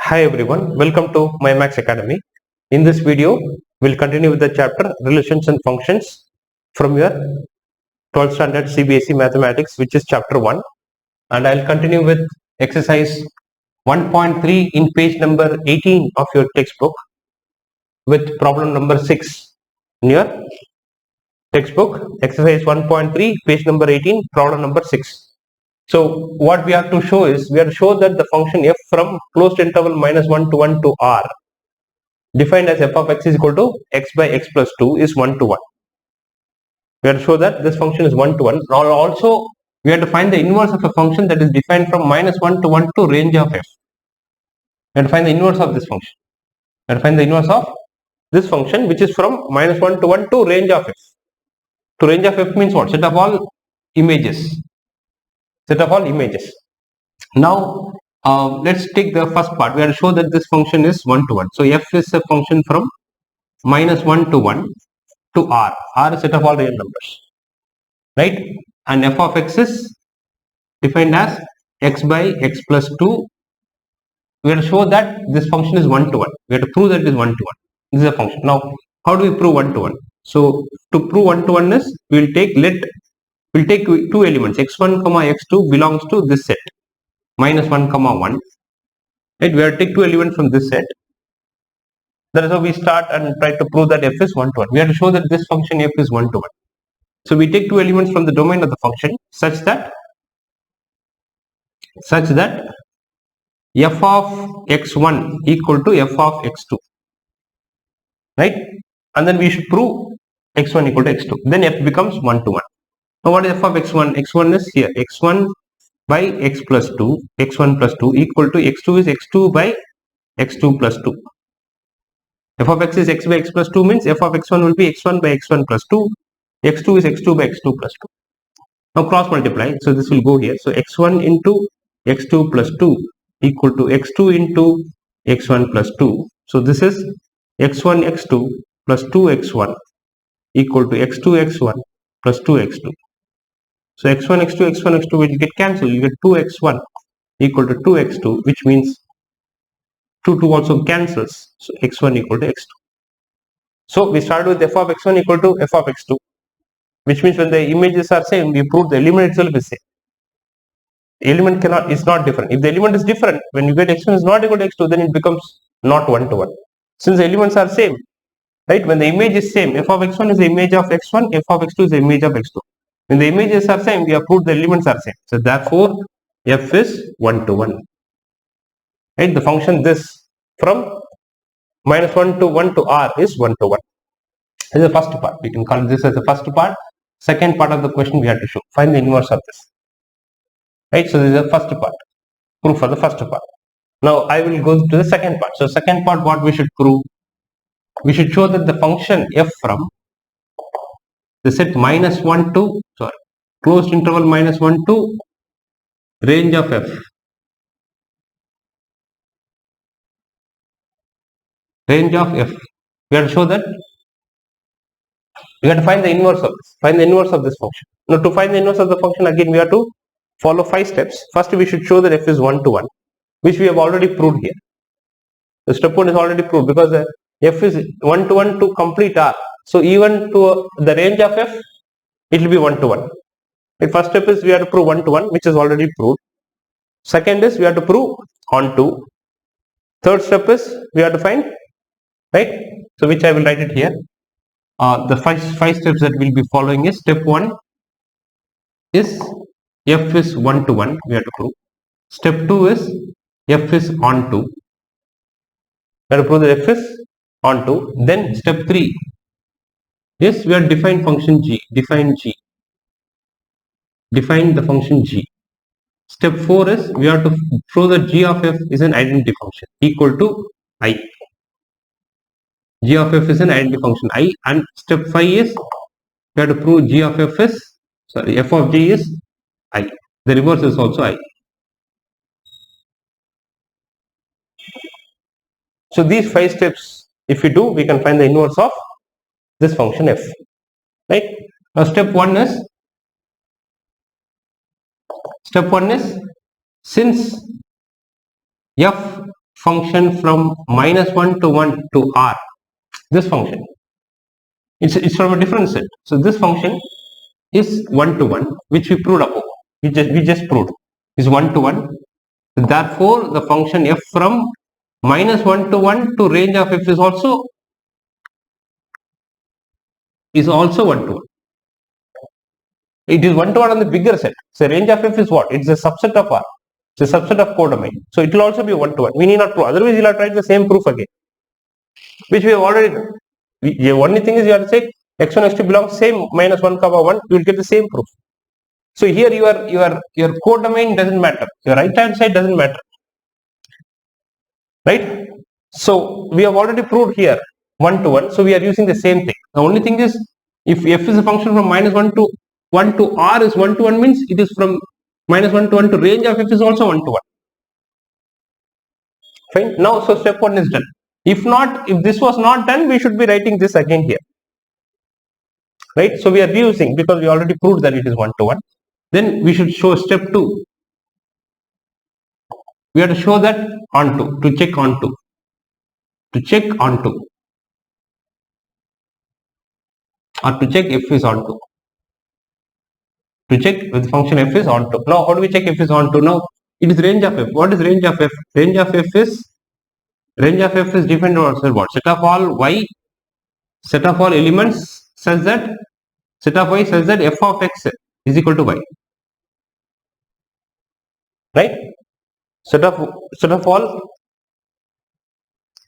Hi everyone, welcome to my Max Academy. In this video, we'll continue with the chapter Relations and Functions from your 12th standard CBSE Mathematics, which is chapter 1. And I'll continue with exercise 1.3 in page number 18 of your textbook with problem number 6 in your textbook. Exercise 1.3, page number 18, problem number 6. So what we have to show is, we have to show that the function f from closed interval -1 to 1 to r defined as f of x is equal to x by x plus 2 is 1 to 1. We have to show that this function is 1 to 1. Now also we have to find the inverse of a function that is defined from -1 to 1 to range of f. We have to find the inverse of this function. We have to find the inverse of this function, which is from -1 to 1 to range of f. To range of f means what? Set of all images. Set of all images. Now let's take the first part. We have to show that this function is 1 to 1. So f is a function from -1 to 1 to r. R is set of all real numbers, right? And f of x is defined as x by x plus 2. We have to show that this function is 1 to 1. We have to prove that it is 1 to 1. This is a function. Now how do we prove 1 to 1? So to prove 1 to 1 is, we'll take two elements, x1 comma x2 belongs to this set, -1 comma 1, right? We have to take two elements from this set. That is how we start and try to prove that f is 1 to 1. We have to show that this function f is 1 to 1. So we take two elements from the domain of the function such that f of x1 equal to f of x2, right? And then we should prove x1 equal to x2. Then f becomes 1 to 1. Now what is f of x1? x1 is here, x1 by x plus 2, x1 plus 2 equal to x2 is x2 by x2 plus 2. F of x is x by x plus 2 means f of x1 will be x1 by x1 plus 2, x2 is x2 by x2 plus 2. Now cross multiply, so this will go here. So x1 into x2 plus 2 equal to x2 into x1 plus 2. So this is x1 x2 plus 2x1 equal to x2 x1 plus 2x2. So x1 x2 x1 x2 will get cancelled. You get 2x1 equal to 2x2, which means 2 also cancels. So x1 equal to x2. So we start with f of x1 equal to f of x2, which means when the images are same, we prove the element itself is same. Element is not different. If the element is different, when you get x1 is not equal to x2, then it becomes not 1 to 1. Since the elements are same, right? When the image is same, f of x1 is the image of x1, f of x2 is the image of x2. When the images are same, we have proved the elements are same. So therefore, f is 1 to 1. Right? The function this from -1 to 1 to r is 1 to 1. This is the first part. We can call this as the first part. Second part of the question we have to show. Find the inverse of this. Right? So this is the first part. Proof for the first part. Now I will go to the second part. So second part, what we should prove? We should show that the function f from the set -1 to, closed interval -1 to range of f. Range of f. We have to show that we have to find the inverse of this. Find the inverse of this function. Now to find the inverse of the function, again we have to follow 5 steps. First we should show that f is 1 to 1, which we have already proved here. The step 1 is already proved because f is 1 to 1 to complete r. So even to the range of f, it will be 1 to 1. The first step is we have to prove 1 to 1, which is already proved. Second is we have to prove on 2. Third step is we have to find, right? So which I will write it here. The five steps that we will be following is, step 1 is f is 1 to 1, we have to prove. Step 2 is f is on 2. We have to prove that f is on 2. Then step 3 is we have defined function g. Define the function g. Step 4 is we have to prove that g of f is an identity function equal to I. G of f is an identity function I. And step 5 is we have to prove g of f is, f of g is I. The reverse is also I. So these 5 steps, if we do, we can find the inverse of this function f. Right? Now step 1 is since f function from -1 to 1 to r. This function, it's from a different set. So this function is 1 to 1, which we proved above. We just proved is 1 to 1. Therefore, the function f from -1 to 1 to range of f is also 1 to 1. It is 1 to 1 on the bigger set. So range of f is what? It's a subset of R. It's a subset of codomain. So it will also be 1 to 1. We need not prove. Otherwise, you'll have tried the same proof again, which we have already done. The only thing is you have to say x1, x2 belongs same -1, 1. You will get the same proof. So here your codomain doesn't matter. Your right hand side doesn't matter. Right? So we have already proved here 1 to 1. So we are using the same thing. The only thing is, if f is a function from -1 to 1 to r is 1 to 1 means it is from -1 to 1 to range of f is also 1 to 1. Fine. Now, so step 1 is done. If this was not done, we should be writing this again here. Right. So we are reusing because we already proved that it is 1 to 1. Then we should show step 2. We have to show that onto, to check onto. To check onto. Or to check f is onto. To check with the function f is onto. Now, how do we check f is onto? Now, it is range of f. What is range of f? Range of f is defined as what? Set of all elements such that set of y such that f of x is equal to y. Right? Set of all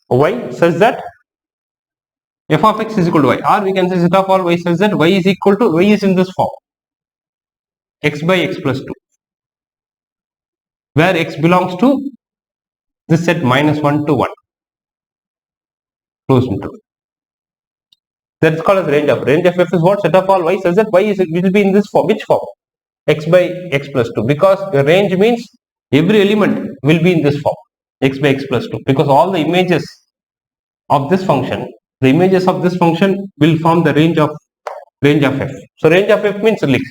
y such that f of x is equal to y, or we can say set of all y such that y is equal to, y is in this form, x by x plus 2, where x belongs to this set -1 to 1, closed interval. That is called as range of f is what? Set of all y such that y will be in this form. Which form? X by x plus 2, because the range means every element will be in this form, x by x plus 2, because all the images of this function, will form the range of f. So range of f means like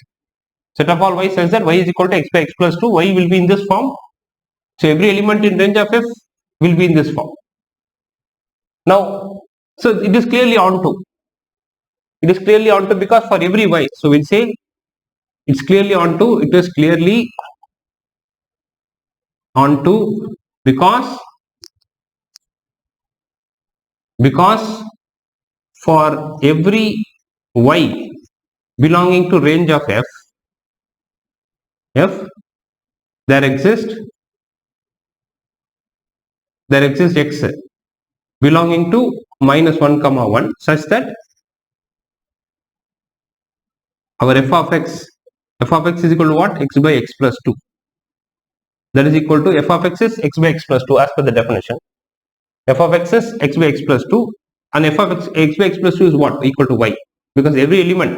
set of all y such that y is equal to x by x plus 2, y will be in this form. So every element in range of f will be in this form. Now, so it is clearly onto. It is clearly onto because for every y, so we'll say it's clearly onto. It is clearly onto because for every y belonging to range of f, there exists x belonging to -1, 1 such that our f of x is equal to what? X by x plus 2. That is equal to f of x is x by x plus 2 as per the definition. F of x is x by x plus 2, and f of x by x plus 2 is what? Equal to y, because every element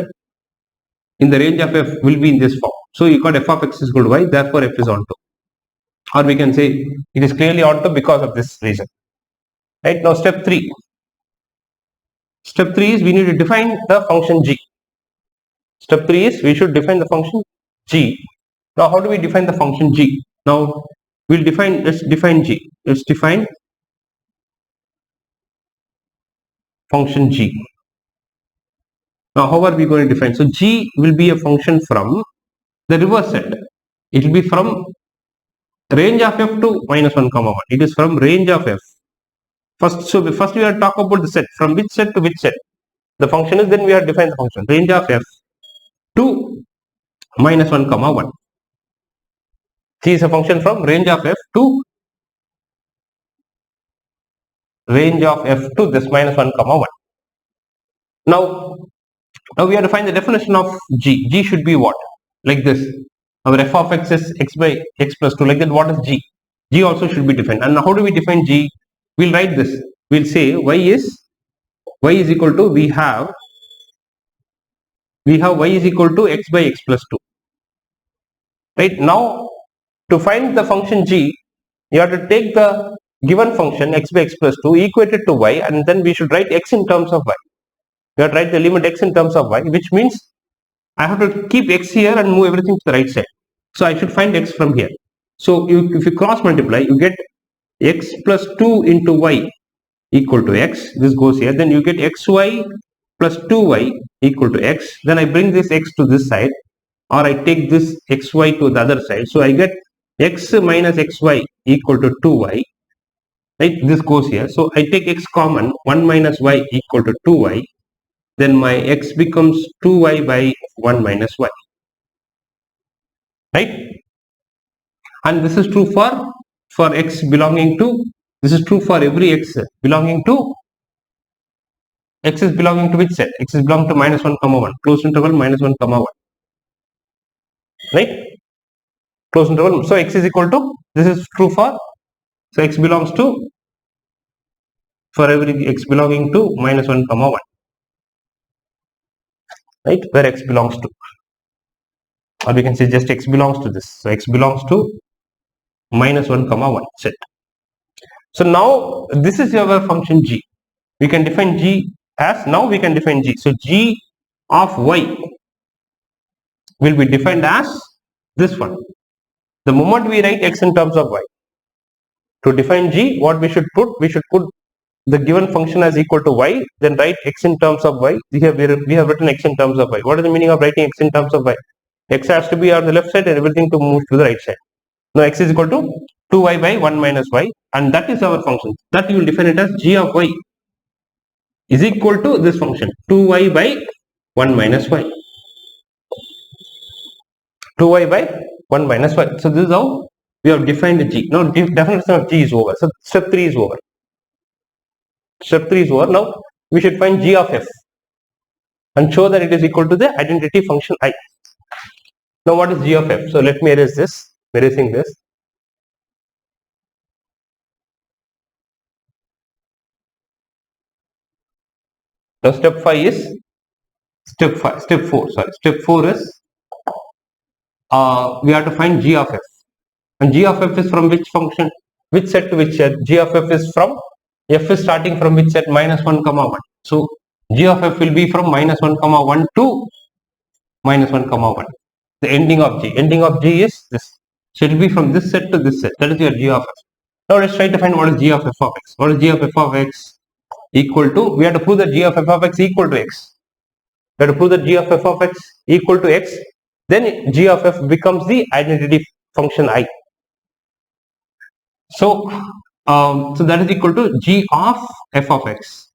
in the range of f will be in this form. So you got f of x is equal to y, therefore f is onto. Or we can say it is clearly onto because of this reason. Right, now step 3. Step 3 is we need to define the function g. Step 3 is we should define the function g. Now how do we define the function g? Now let's define g. Let's define function g. Now how are we going to define? So g will be a function from the reverse set. It will be from range of f to -1, 1. It is from range of f. First we have to talk about the set. From which set to which set the function is, then we have to define the function. Range of f to -1, 1. G is a function from range of f to this -1, 1. Now we have to find the definition of g. G should be what? Like this. Our f of x is x by x plus 2. Like that, what is g? G also should be defined. And how do we define g? We'll write this. We'll say y is equal to, we have y is equal to x by x plus 2. Right, now to find the function g, you have to take the given function x by x plus 2, equate it to y, and then we should write x in terms of y. We have to write the limit x in terms of y, which means I have to keep x here and move everything to the right side. So I should find x from here. So if you cross multiply, you get x plus 2 into y equal to x. This goes here. Then you get xy plus 2y equal to x. Then I bring this x to this side, or I take this xy to the other side. So I get x minus xy equal to 2y. Right? This goes here. So I take x common. 1 minus y equal to 2y. Then my x becomes 2y by 1 minus y. Right? And this is true for x belonging to, this is true for every x belonging to, x is belonging to which set? X is belonging to minus 1 comma 1, closed interval minus 1 comma 1, right? Closed interval. So x is equal to, this is true for, so x belongs to, for every x belonging to minus 1 comma 1, right? Where x belongs to, or we can say just x belongs to this. So x belongs to minus 1 comma 1 set. So now this is our function g. We can define g as, now we can define g. So g of y will be defined as this one. The moment we write x in terms of y, to define g, what we should put? We should put the given function as equal to y, then write x in terms of y. We have written x in terms of y. What is the meaning of writing x in terms of y? X has to be on the left side and everything to move to the right side. Now x is equal to 2y by 1 minus y, and that is our function. That you will define it as g of y is equal to this function 2y by 1 minus y. 2y by 1 minus y. So this is how we have defined g. Now definition of g is over. So step 3 is over. Step 3 is over. Now we should find g of f and show that it is equal to the identity function I. Now what is g of f? So let me erase this. Erasing this. Now step 5 is step 4. Sorry, step 4 is we have to find g of f. And g of f is from which function? Which set to which set? G of f is from, f is starting from which set? Minus 1 comma 1. So g of f will be from minus 1 comma 1 to minus 1 comma 1. The ending of g. Ending of g is this. So it will be from this set to this set. That is your g of f. Now let's try to find what is g of f of x. What is g of f of x? Equal to, we have to prove that g of f of x equal to x. We have to prove that g of f of x equal to x. Then g of f becomes the identity function I. So, so that is equal to g of f of x.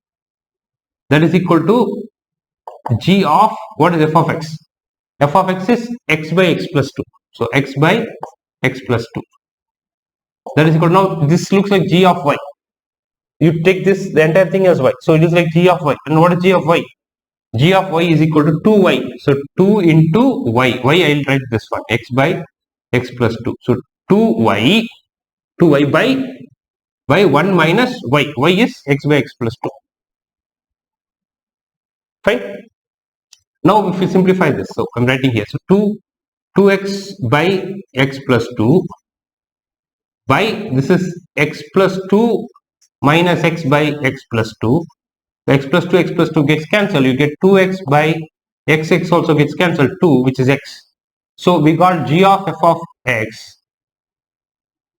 That is equal to g of, what is f of x? F of x is x by x plus 2. So x by x plus 2. That is equal to, now this looks like g of y. You take this, the entire thing as y. So it is like g of y. And what is g of y? G of y is equal to 2y. So 2 into y. Y I will write this one. X by x plus 2. So 2y by 1 minus y. Y is x by x plus 2. Fine. Now if we simplify this, so I am writing here. So 2x by x plus 2 by, this is x plus 2 minus x by x plus 2. X plus 2 gets cancelled. You get 2x by x also gets cancelled, 2, which is x. So we got g of f of x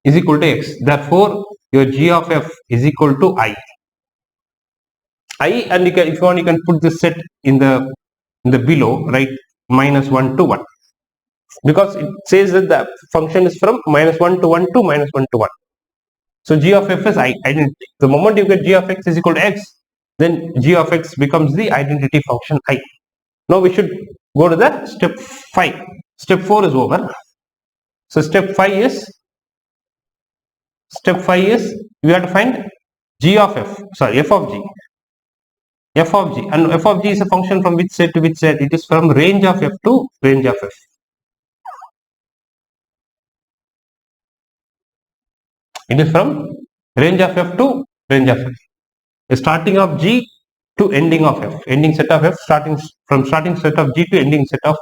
is equal to x. Therefore, your g of f is equal to I. And you can, if you want, you can put this set in the below, right? Minus 1 to 1. Because it says that the function is from minus 1 to 1 to minus 1 to 1. So g of f is identity. The moment you get g of x is equal to x, then g of x becomes the identity function I. Now we should go to the step 5. Step 4 is over. So step 5 is we have to find g of f, sorry, f of g. F of g, and f of g is a function from which set to which set? It is from range of f to range of f. It is from range of f to range of f. The starting of g to ending of f. Ending set of f, starting set of g to ending set of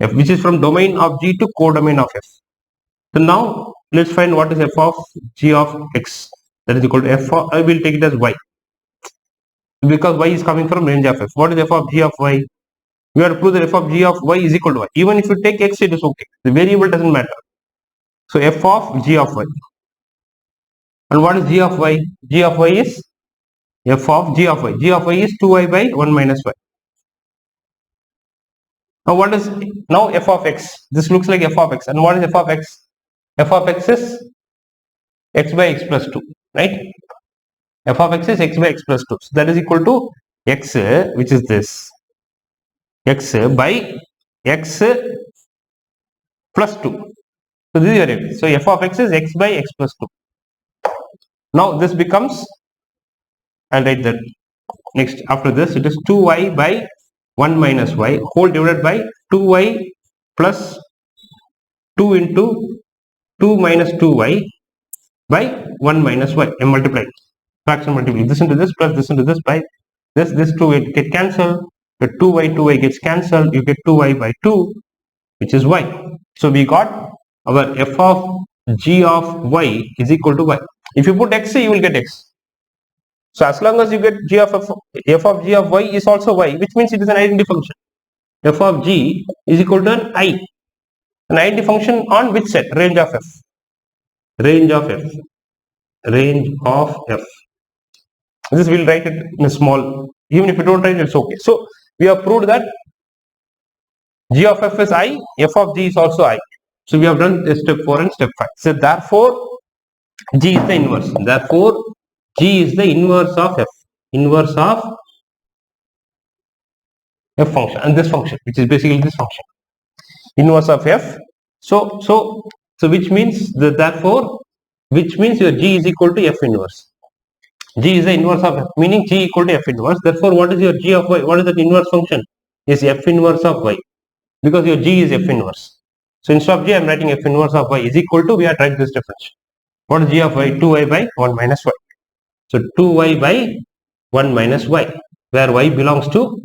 f, which is from domain of g to codomain of f. So now let's find what is f of g of x. That is equal to f of, I will take it as y, because y is coming from range of f. What is f of g of y? We have to prove that f of g of y is equal to y. Even if you take x, it is okay. The variable doesn't matter. So f of g of y. And what is g of y? G of y is f of g of y. G of y is 2y by 1 minus y. Now what is now f of x? This looks like f of x. And what is f of x? F of x is x by x plus 2, right? F of x is x by x plus 2. So that is equal to x, which is this, x by x plus 2. So this is your f. So f of x is x by x plus 2. Now this becomes, I'll write that next. After this, it is 2y by 1 minus y whole divided by 2y plus 2 into 2 minus 2y by 1 minus y. I multiply. Fraction multiply. This into this plus this into this by this 2 will get cancelled. The 2y gets cancelled. You get 2y by 2, which is y. So we got our f of g of y is equal to y. If you put x, you will get x. So as long as you get g of f of g of y is also y, which means it is an identity function. F of g is equal to an identity function on which set? Range of f. Range of f. Range of f. This we'll write it in a small. Even if you don't write it, it's okay. So we have proved that g of f is I, f of g is also I. So we have done step 4 and step 5. So therefore g is the inverse. Therefore g is the inverse of f. Inverse of f function and this function, which is basically this function. Inverse of f. So which means therefore which means your g is equal to f inverse. G is the inverse of f, meaning g equal to f inverse. Therefore, what is your g of y? What is that inverse function? Is f inverse of y, because your g is f inverse. So instead of g, I am writing f inverse of y is equal to, we are trying this difference. What is g of y? 2y by 1 minus y. So 2y by 1 minus y, where y belongs to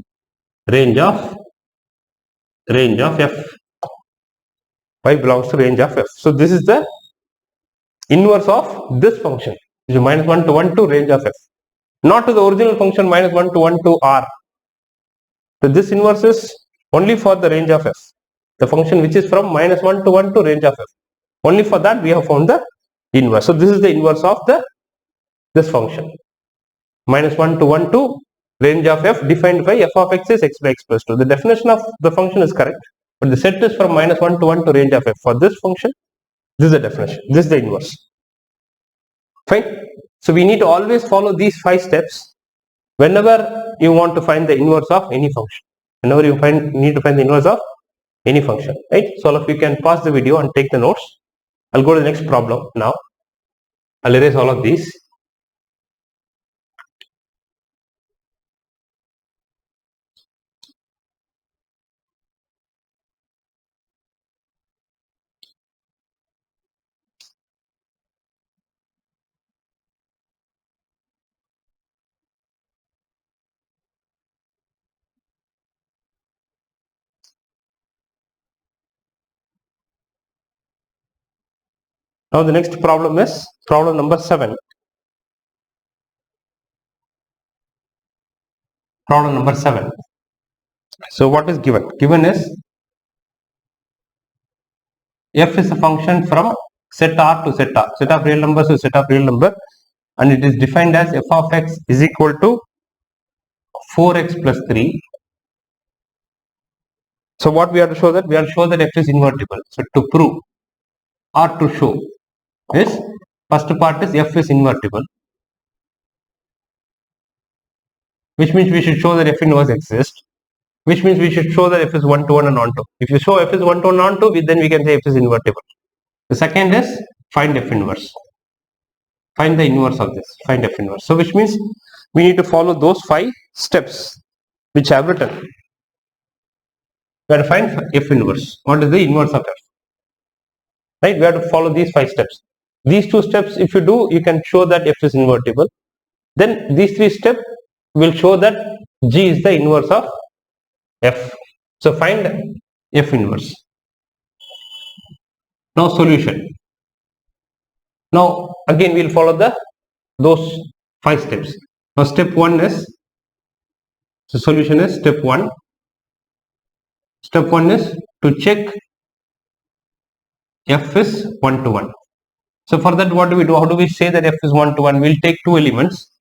range of f. Y belongs to range of f. So this is the inverse of this function, which is minus 1 to 1 to range of f. Not to the original function minus 1 to 1 to r. So this inverse is only for the range of f. The function which is from minus 1 to 1 to range of f. Only for that we have found the inverse. So this is the inverse of this function. Minus 1 to 1 to range of f defined by f of x is x by x plus 2. The definition of the function is correct, but the set is from minus 1 to 1 to range of f. For this function, this is the definition. This is the inverse. Fine. So we need to always follow these 5 steps whenever you want to find the inverse of any function. Whenever you need to find the inverse of any function, right? So all of you can pause the video and take the notes. I'll go to the next problem now. I'll erase all of these. Now the next problem is problem number 7. Problem number 7. So what is given? Given is f is a function from set R to set R, set of real numbers to set of real number, and it is defined as f of x is equal to 4x plus 3. So what we have to show that? We have to show that f is invertible. So to prove or to show is, first part is f is invertible, which means we should show that f inverse exists, which means we should show that f is 1 to 1 and on to. If you show f is 1 to 1 on to, then we can say f is invertible. The second is find f inverse. Find the inverse of this. Find f inverse. So which means we need to follow those 5 steps which I have written. We have to find f inverse. What is the inverse of f? Right? We have to follow these 5 steps. These 2 steps, if you do, you can show that f is invertible. Then these 3 steps will show that g is the inverse of f. So find f inverse. Now solution. Now again we will follow those 5 steps. Now step 1 is, so solution is step 1. Step 1 is to check f is 1 to 1. So for that, what do we do? How do we say that f is 1 to 1? We'll take two elements.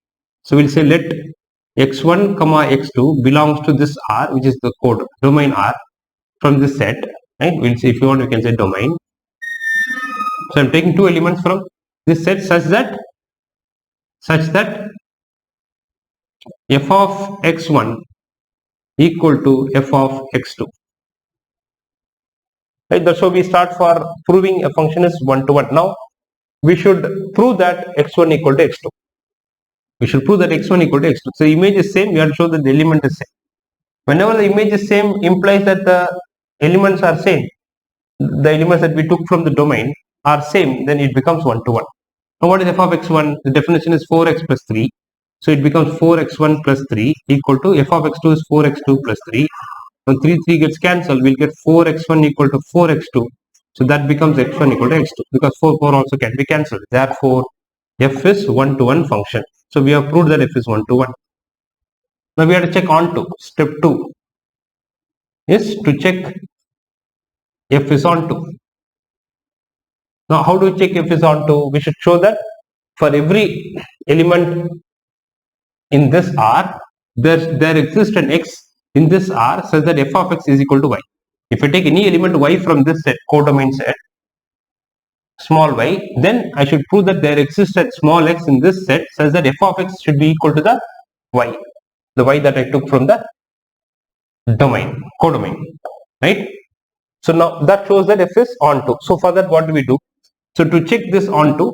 So we'll say let x1 comma x2 belongs to this R, which is the code domain R from this set. Right? We'll say, if you want, we can say domain. So I'm taking two elements from this set such that f of x1 equal to f of x2. Right? That's how we start for proving a function is 1 to 1. Now we should prove that x1 equal to x2. We should prove that x1 equal to x2. So image is same, we have to show that the element is same. Whenever the image is same implies that the elements are same. The elements that we took from the domain are same, then it becomes 1 to 1. Now what is f of x1? The definition is 4x plus 3. So it becomes 4x1 plus 3 equal to f of x2 is 4x2 plus 3. When 3 gets cancelled, we'll get 4x1 equal to 4x2. So that becomes x1 equal to x2 because 4 also can be cancelled. Therefore, f is 1 to 1 function. So we have proved that f is 1 to 1. Now we have to check on to. Step 2 is to check f is on to. Now how do we check f is on to? We should show that for every element in this R, there exists an x in this R such that f of x is equal to y. If I take any element y from this set, codomain set, small y, then I should prove that there exists a small x in this set such that f of x should be equal to the y that I took from the domain, codomain, right? So now that shows that f is onto. So for that, what do we do? So to check this onto,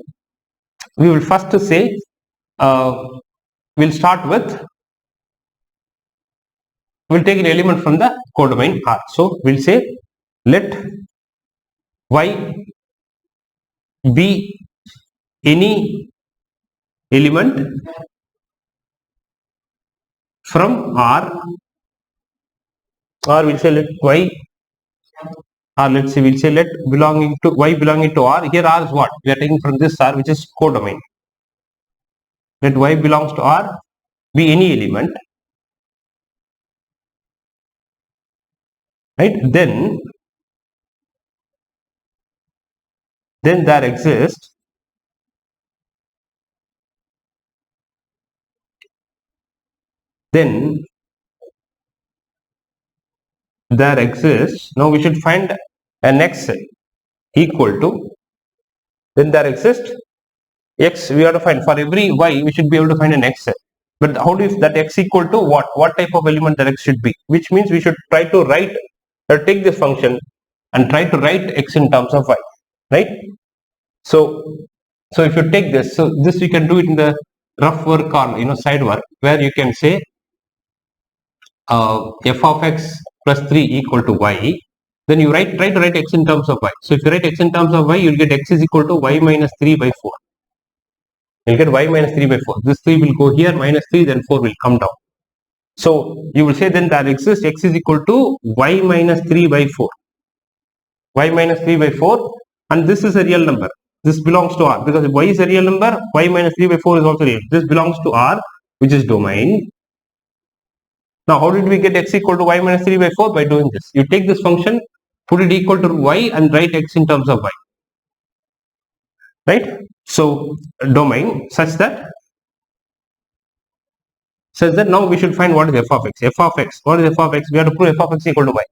we will first say, we'll start with, we'll take an element from the codomain R. So we'll say let y be any element from R, or we'll say let y, or let's say we'll say let belonging to y belonging to R. Here R is what? We are taking from this R, which is codomain. Let y belongs to R be any element, right? Then there exists now we should find an x equal to, then there exists x, we have to find for every y we should be able to find an x. But how do you, that x equal to what type of element that x should be, which means we should try to write or take this function and try to write x in terms of y, right? So if you take this, so this you can do it in the rough work or side work, where you can say f of x plus 3 equal to y, then you try to write x in terms of y. So if you write x in terms of y, you'll get x is equal to y minus 3 by 4. You'll get y minus 3 by 4. This 3 will go here, minus 3, then 4 will come down. So you will say then that exists x is equal to y minus 3 by 4. Y minus 3 by 4, and this is a real number. This belongs to R, because if y is a real number, y minus 3 by 4 is also real. This belongs to R, which is domain. Now how did we get x equal to y minus 3 by 4? By doing this. You take this function, put it equal to y and write x in terms of y. Right? So domain such that now we should find what is f of x. F of x. What is f of x? We have to prove f of x equal to y.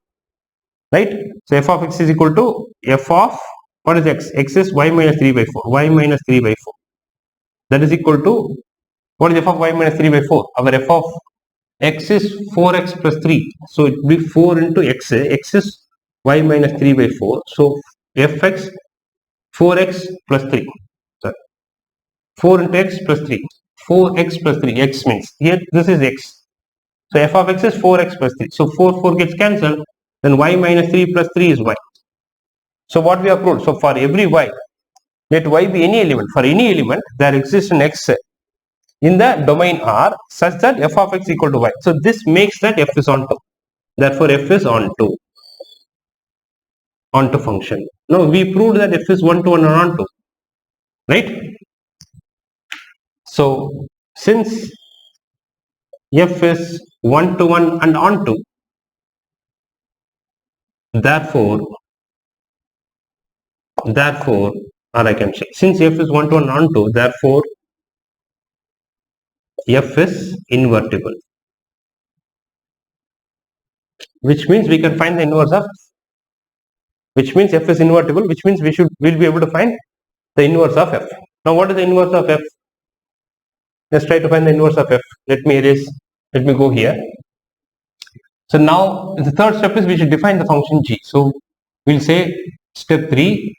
Right? So f of x is equal to f of, what is x? X is y minus 3 by 4. Y minus 3 by 4. That is equal to, what is f of y minus 3 by 4? Our f of x is 4x plus 3. So it will be 4 into x. X is y minus 3 by 4. So fx 4x plus 3. Sorry. 4 into x plus 3. 4x plus 3. X means here this is x. So f of x is 4x plus 3. So 4 gets cancelled. Then y minus 3 plus 3 is y. So what we have proved? So for every y, let y be any element. For any element, there exists an x in the domain R such that f of x equal to y. So this makes that f is onto. Therefore f is onto function. Now we proved that f is 1 to 1 and onto. Right? So since f is 1 to 1 and onto, therefore or I can say, since f is 1 to 1 onto, therefore f is invertible, which means we can find the inverse of, which means f is invertible, which means we'll be able to find the inverse of f. Now what is the inverse of f? Let's try to find the inverse of f. Let me go here. So now the third step is we should define the function g. So we'll say step 3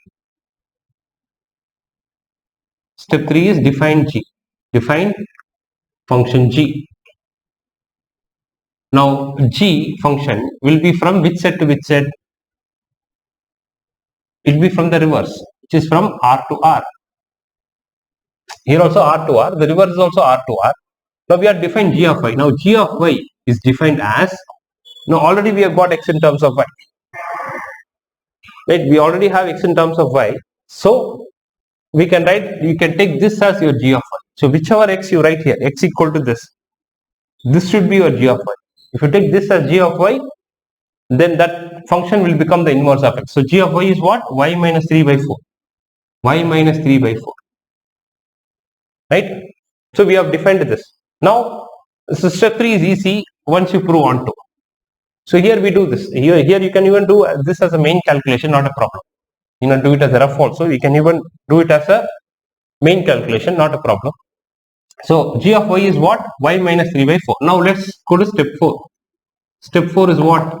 is define g. Define function g. Now g function will be from which set to which set? It will be from the reverse, which is from R to R. Here also R to R, the reverse is also R to R. Now we have defined g of y. Now g of y is defined as, now already we have got x in terms of y. Right? We already have x in terms of y. So we can take this as your g of y. So whichever x you write here, x equal to this should be your g of y. If you take this as g of y, then that function will become the inverse of x. So g of y is what? Y minus 3 by 4. Y minus 3 by 4. Right? So we have defined this. Now, so step 3 is easy once you prove onto. So here we do this. Here you can even do this as a main calculation, not a problem. You know, do it as a rough also. You can even do it as a main calculation, not a problem. So g of y is what? Y minus 3 by 4. Now let's go to step 4. Step 4 is what?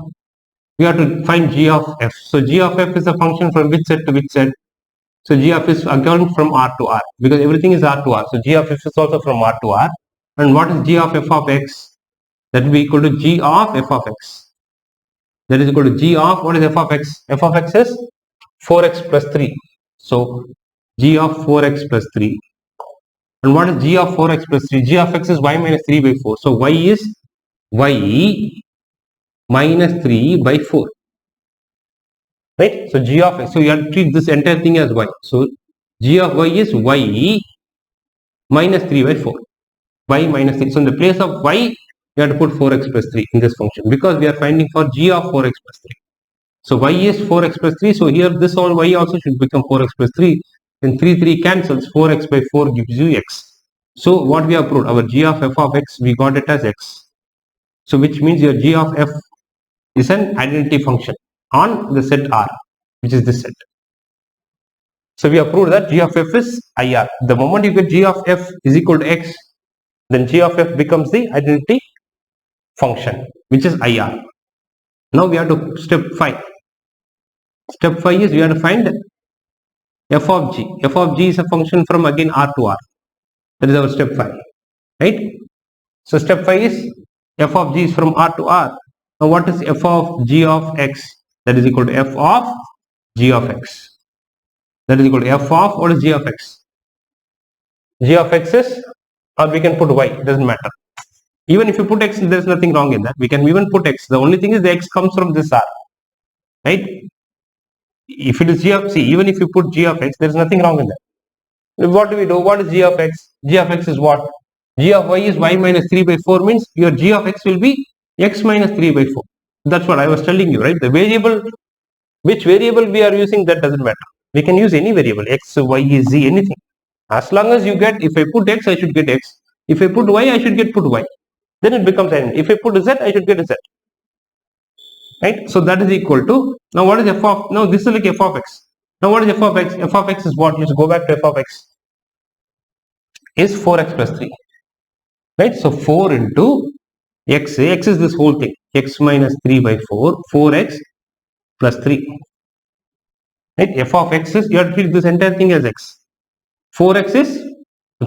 We have to find g of f. So g of f is a function from which set to which set? So g of f is again from R to R, because everything is R to R. So g of f is also from R to R. And what is g of f of x? That will be equal to g of f of x. That is equal to g of, what is f of x? F of x is 4x plus 3. So g of 4x plus 3. And what is g of 4x plus 3? G of x is y minus 3 by 4. So y is y minus 3 by 4. Right? So g of x. So you have to treat this entire thing as y. So g of y is y minus 3 by 4. Y minus 3. So in the place of y, you have to put 4x plus 3 in this function, because we are finding for g of 4x plus 3. So y is 4x plus 3. So here this all y also should become 4x plus 3. Then 3 cancels. 4x by 4 gives you x. So what we have proved, our g of f of x, we got it as x. So which means your g of f is an identity function on the set R, which is this set. So we have proved that g of f is IR. The moment you get g of f is equal to x, then g of f becomes the identity function, which is IR. Now we have to step 5. Step 5 is we have to find f of g. F of g is a function from again R to R. That is our step 5. Right? So step 5 is f of g is from R to R. Now what is f of g of x? That is equal to f of g of x. That is equal to f of, what is g of x? G of x is, or we can put y, it doesn't matter. Even if you put x, there is nothing wrong in that. We can even put x. The only thing is the x comes from this R. Right? If it is g of, see, even if you put g of x, there is nothing wrong in that. What do we do? What is g of x? G of x is what? G of y is y minus 3 by 4, means your g of x will be x minus 3 by 4. That's what I was telling you, right? The variable, which variable we are using, that doesn't matter. We can use any variable, x, y, z, anything. As long as you get, if I put x, I should get x. If I put y, I should put y. Then it becomes n. If I put z, I should get z. Right? So that is equal to, now what is f of, now this is like f of x. Now what is f of x? F of x is what? Let's go back to f of x. Is 4x plus 3. Right? So 4 into x is this whole thing. X minus 3 by 4. 4x plus 3. Right? F of x is, you have to treat this entire thing as x. 4x is,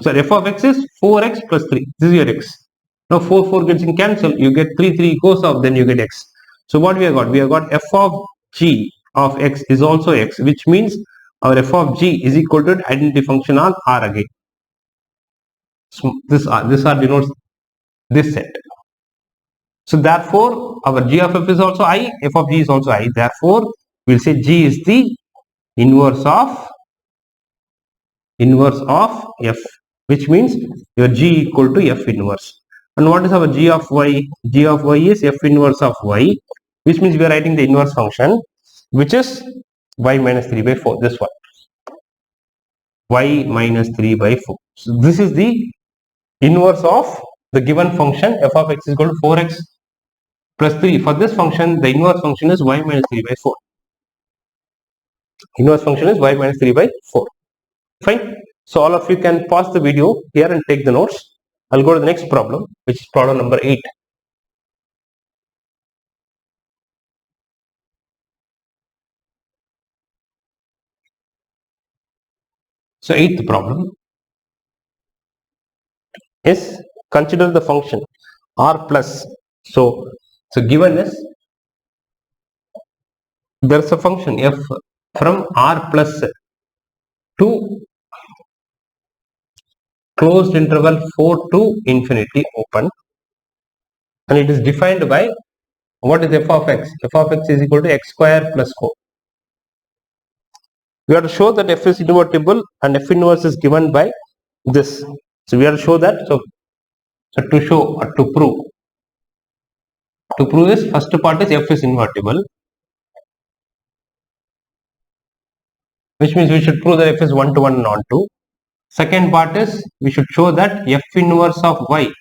sorry, f of x is 4x plus 3. This is your x. Now 4 gets cancelled. You get 3 goes off, then you get x. So what we have got? We have got f of g of x is also x, which means our f of g is equal to identity function on R again. So this R denotes this set. So therefore, our g of f is also I, f of g is also I. Therefore, we will say g is the inverse of f, which means your g equal to f inverse. And what is our g of y? G of y is f inverse of y, which means we are writing the inverse function, which is y minus 3 by 4, this one. y minus 3 by 4. So this is the inverse of the given function f of x is equal to 4x plus 3. For this function, the inverse function is y minus 3 by 4. Inverse function is y minus 3 by 4. Fine. So all of you can pause the video here and take the notes. I'll go to the next problem, which is problem number 8. So eighth problem is consider the function r plus. So given is there is a function f from r plus to closed interval 4 to infinity open, and it is defined by what is f of x? F of x is equal to x square plus 4. We have to show that f is invertible and f inverse is given by this. So we have to show that. So to show or to prove this, first part is f is invertible, which means we should prove that f is 1 to 1 non 2. Second part is we should show that f inverse of y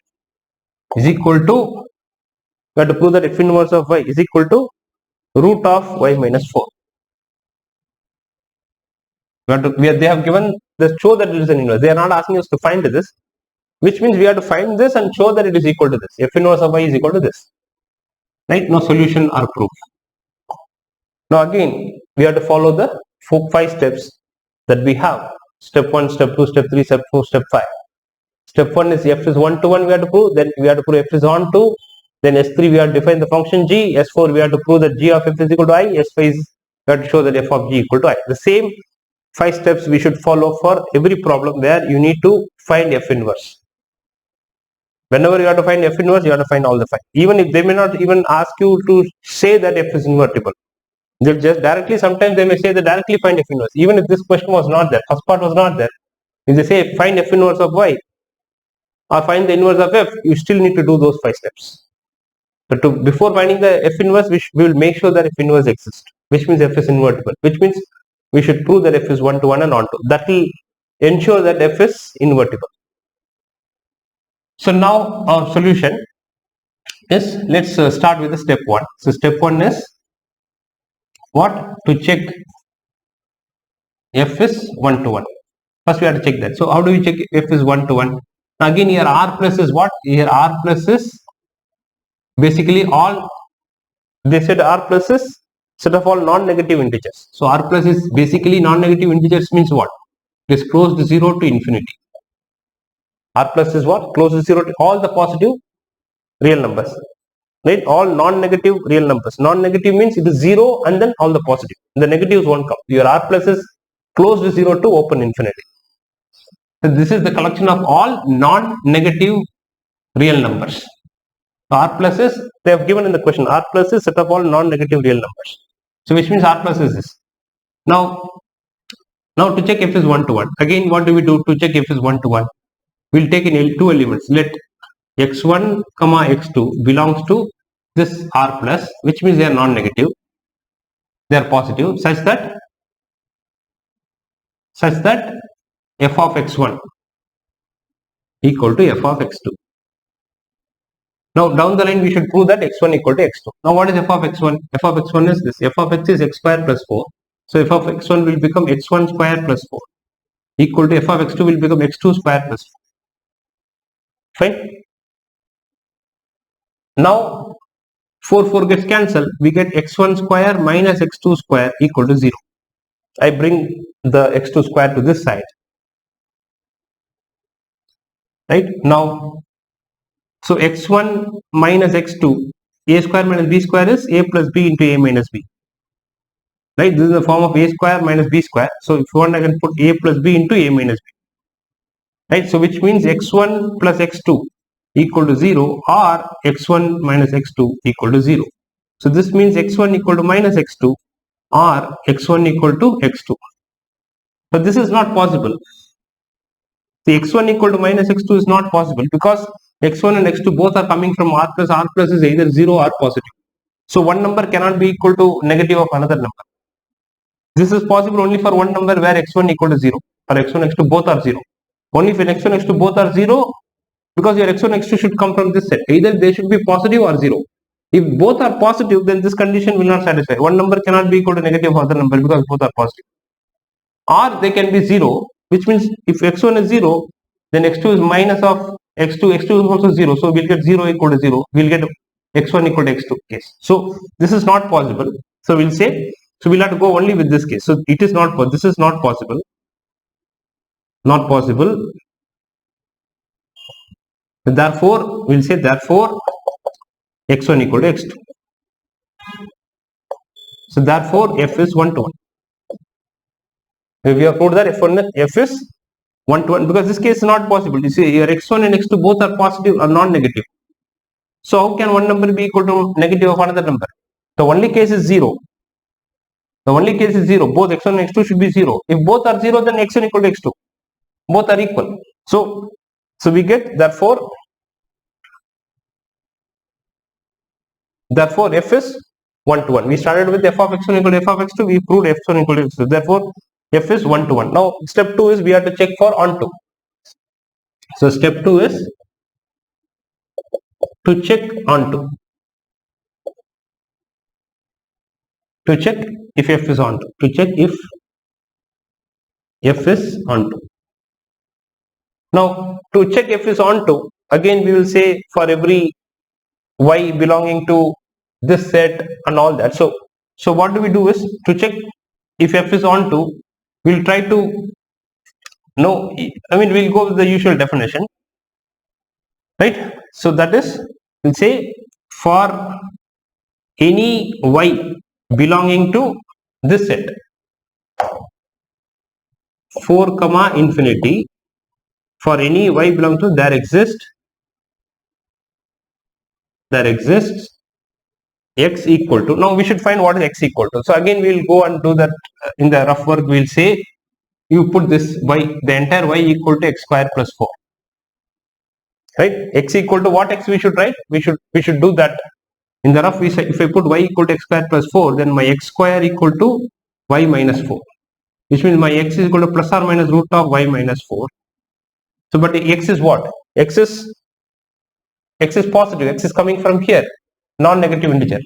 is equal to, we have to prove that f inverse of y is equal to root of y minus 4. They have given the show that it is an inverse. They are not asking us to find this, which means we have to find this and show that it is equal to this. F inverse of y is equal to this. Right? No solution or proof. Now again, we have to follow the 5 steps that we have. Step 1, step 2, step 3, step 4, step 5. Step 1 is f is 1 to 1 we have to prove. Then we have to prove f is on to. Then S3 we have to define the function g. S4 we have to prove that g of f is equal to I. S5 is we have to show that f of g equal to I. The same 5 steps we should follow for every problem where you need to find f inverse. Whenever you have to find f inverse, you have to find all the 5. Even if they may not even ask you to say that f is invertible, they'll just directly, sometimes they may say that directly find f inverse. Even if this question was not there, first part was not there, if they say find f inverse of y or find the inverse of f, you still need to do those 5 steps. But before finding the f inverse, we will make sure that f inverse exists, which means f is invertible, which means we should prove that f is 1 to 1 and on to. That will ensure that f is invertible. So now our solution is, let's start with the step 1. So step 1 is what? To check f is 1 to 1. First we have to check that. So how do we check f is 1 to 1? Again here r plus is what? Here r plus is basically all, they said r plus is set of all non-negative integers. So r plus is basically non-negative integers means what? It is close to 0 to infinity. R plus is what? Close to 0 to all the positive real numbers. Right? All non-negative real numbers. Non-negative means it is 0 and then all the positive. The negatives won't come. Your r plus is close to 0 to open infinity. So this is the collection of all non-negative real numbers. So r plus is, they have given in the question, r plus is set of all non-negative real numbers. So which means r plus is this. Now to check f is 1 to 1. Again, what do we do to check f is 1 to 1? We'll take in 2 elements. Let x1 comma x2 belongs to this r plus, which means they are non-negative. They are positive such that f of x1 equal to f of x2. Now down the line we should prove that x1 equal to x2. Now what is f of x1? F of x1 is this. F of x is x square plus 4. So f of x1 will become x1 square plus 4 equal to f of x2 will become x2 square plus 4. Fine. Now 4 gets cancelled. We get x1 square minus x2 square equal to 0. I bring the x2 square to this side. Right. Now, so x1 minus x2, a square minus b square is a plus b into a minus b. Right. This is the form of a square minus b square. So if you want, I can put a plus b into a minus b. Right. So which means x1 plus x2 equal to 0 or x1 minus x2 equal to 0. So this means x1 equal to minus x2 or x1 equal to x2. But this is not possible. The x1 equal to minus x2 is not possible because x1 and x2 both are coming from r plus. R plus is either 0 or positive. So one number cannot be equal to negative of another number. This is possible only for one number where x1 equal to 0. or x1, x2 both are 0. Only if x1, x2 both are 0, because your x1, x2 should come from this set. Either they should be positive or 0. If both are positive, then this condition will not satisfy. One number cannot be equal to negative of other number because both are positive. Or they can be 0, which means if x1 is 0, then x2 is minus of x2, x2 is also 0. So we'll get 0 equal to 0. We'll get x1 equal to x2 case. So this is not possible. So we'll say, so we'll have to go only with this case. So it is not, this is not possible. Not possible. Therefore, we'll say therefore x1 equal to x2. So therefore f is 1 to 1. We have proved that f is 1 to 1 because this case is not possible. You see your x1 and x2 both are positive or non-negative. So how can one number be equal to negative of another number? The only case is 0. The only case is 0. Both x1 and x2 should be 0. If both are 0, then x1 equal to x2. Both are equal. So we get therefore f is 1 to 1. We started with f of x1 equal to f of x2. We proved f1 equal to x2. Therefore f is 1 to 1. Now step 2 is we have to check for onto. So step 2 is to check onto. To check if f is onto. To check if f is onto. Now to check f is onto, again we will say for every y belonging to this set and all that. So what do we do is to check if f is onto, we'll try to we'll go with the usual definition, right? So that is, we'll say for any y belonging to this set 4 comma infinity, for any y belonging to there exists x equal to, now we should find what is x equal to. So again we will go and do that in the rough work. We'll say you put this y, the entire y equal to x square plus 4, right? X equal to what x we should write? We should do that in the rough. We say if I put y equal to x square plus 4, then my x square equal to y minus 4, which means my x is equal to plus or minus root of y minus 4. So but x is what? X is positive. X is coming from here, non-negative integer.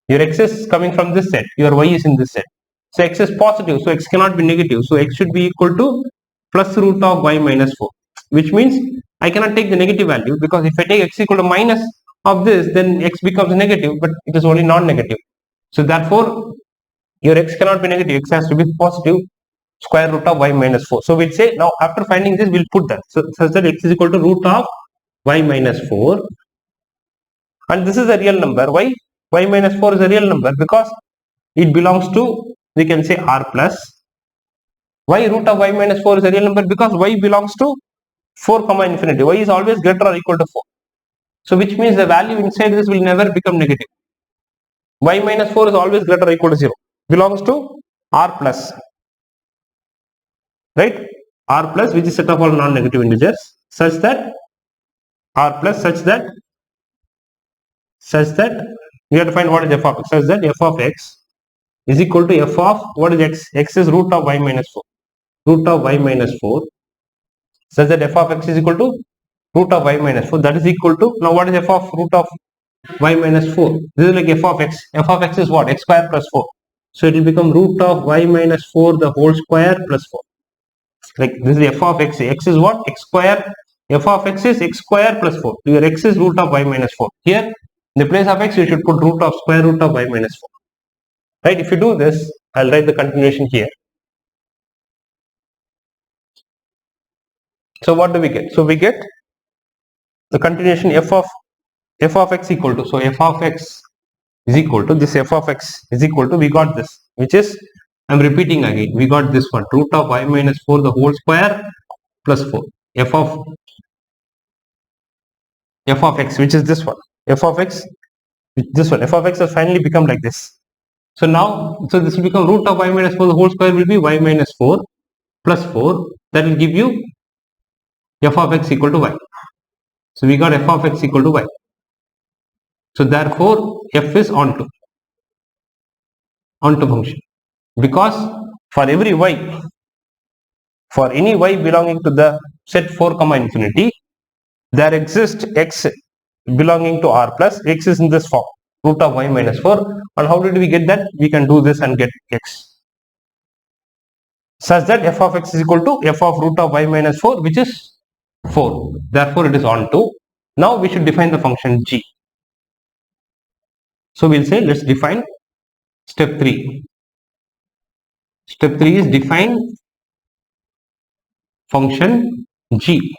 Your x is coming from this set, your y is in this set. So x is positive, so x cannot be negative. So x should be equal to plus root of y minus 4, which means I cannot take the negative value, because if I take x equal to minus of this, then x becomes negative, but it is only non-negative. So therefore your x cannot be negative, x has to be positive, square root of y minus 4. So we'll say, now after finding this, we'll put that. So such that x is equal to root of y minus 4, and this is a real number. Why y minus 4 is a real number? Because it belongs to, we can say, r plus. Why root of y minus 4 is a real number? Because y belongs to 4 comma infinity. Y is always greater or equal to 4. So which means the value inside this will never become negative. Y minus 4 is always greater or equal to 0. Belongs to r plus, right? R plus, which is set of all non-negative integers, such that r plus such that we have to find what is f of x, such that f of x is equal to f of, what is x? X is root of y minus 4. Root of y minus 4, such that f of x is equal to root of y minus 4. That is equal to, now what is f of root of y minus 4? This is like f of x. F of x is what? X square plus 4. So it will become root of y minus 4 the whole square plus 4. Like this is f of x. X is what? X square. F of x is x square plus 4. Your x is root of y minus 4. Here, in the place of x, you should put root of square root of y minus 4. Right? If you do this, I'll write the continuation here. So what do we get? So we get the continuation f of x equal to, so f of x is equal to this, f of x is equal to, we got this, which is, I'm repeating again, we got this one, root of y minus 4 the whole square plus 4. F of x, which is this one, f of x, this one, f of x has finally become like this. So now, so this will become root of y minus 4 the whole square will be y minus 4 plus 4. That will give you f of x equal to y. So we got f of x equal to y. So therefore f is onto function, because for every y For any y belonging to the set 4 comma infinity, there exists x belonging to R plus x is in this form, root of y minus 4. And how did we get that? We can do this and get x, such that f of x is equal to f of root of y minus 4, which is 4. Therefore, it is on to. Now we should define the function g. So we'll say, let's define step 3. Step 3 is define function g.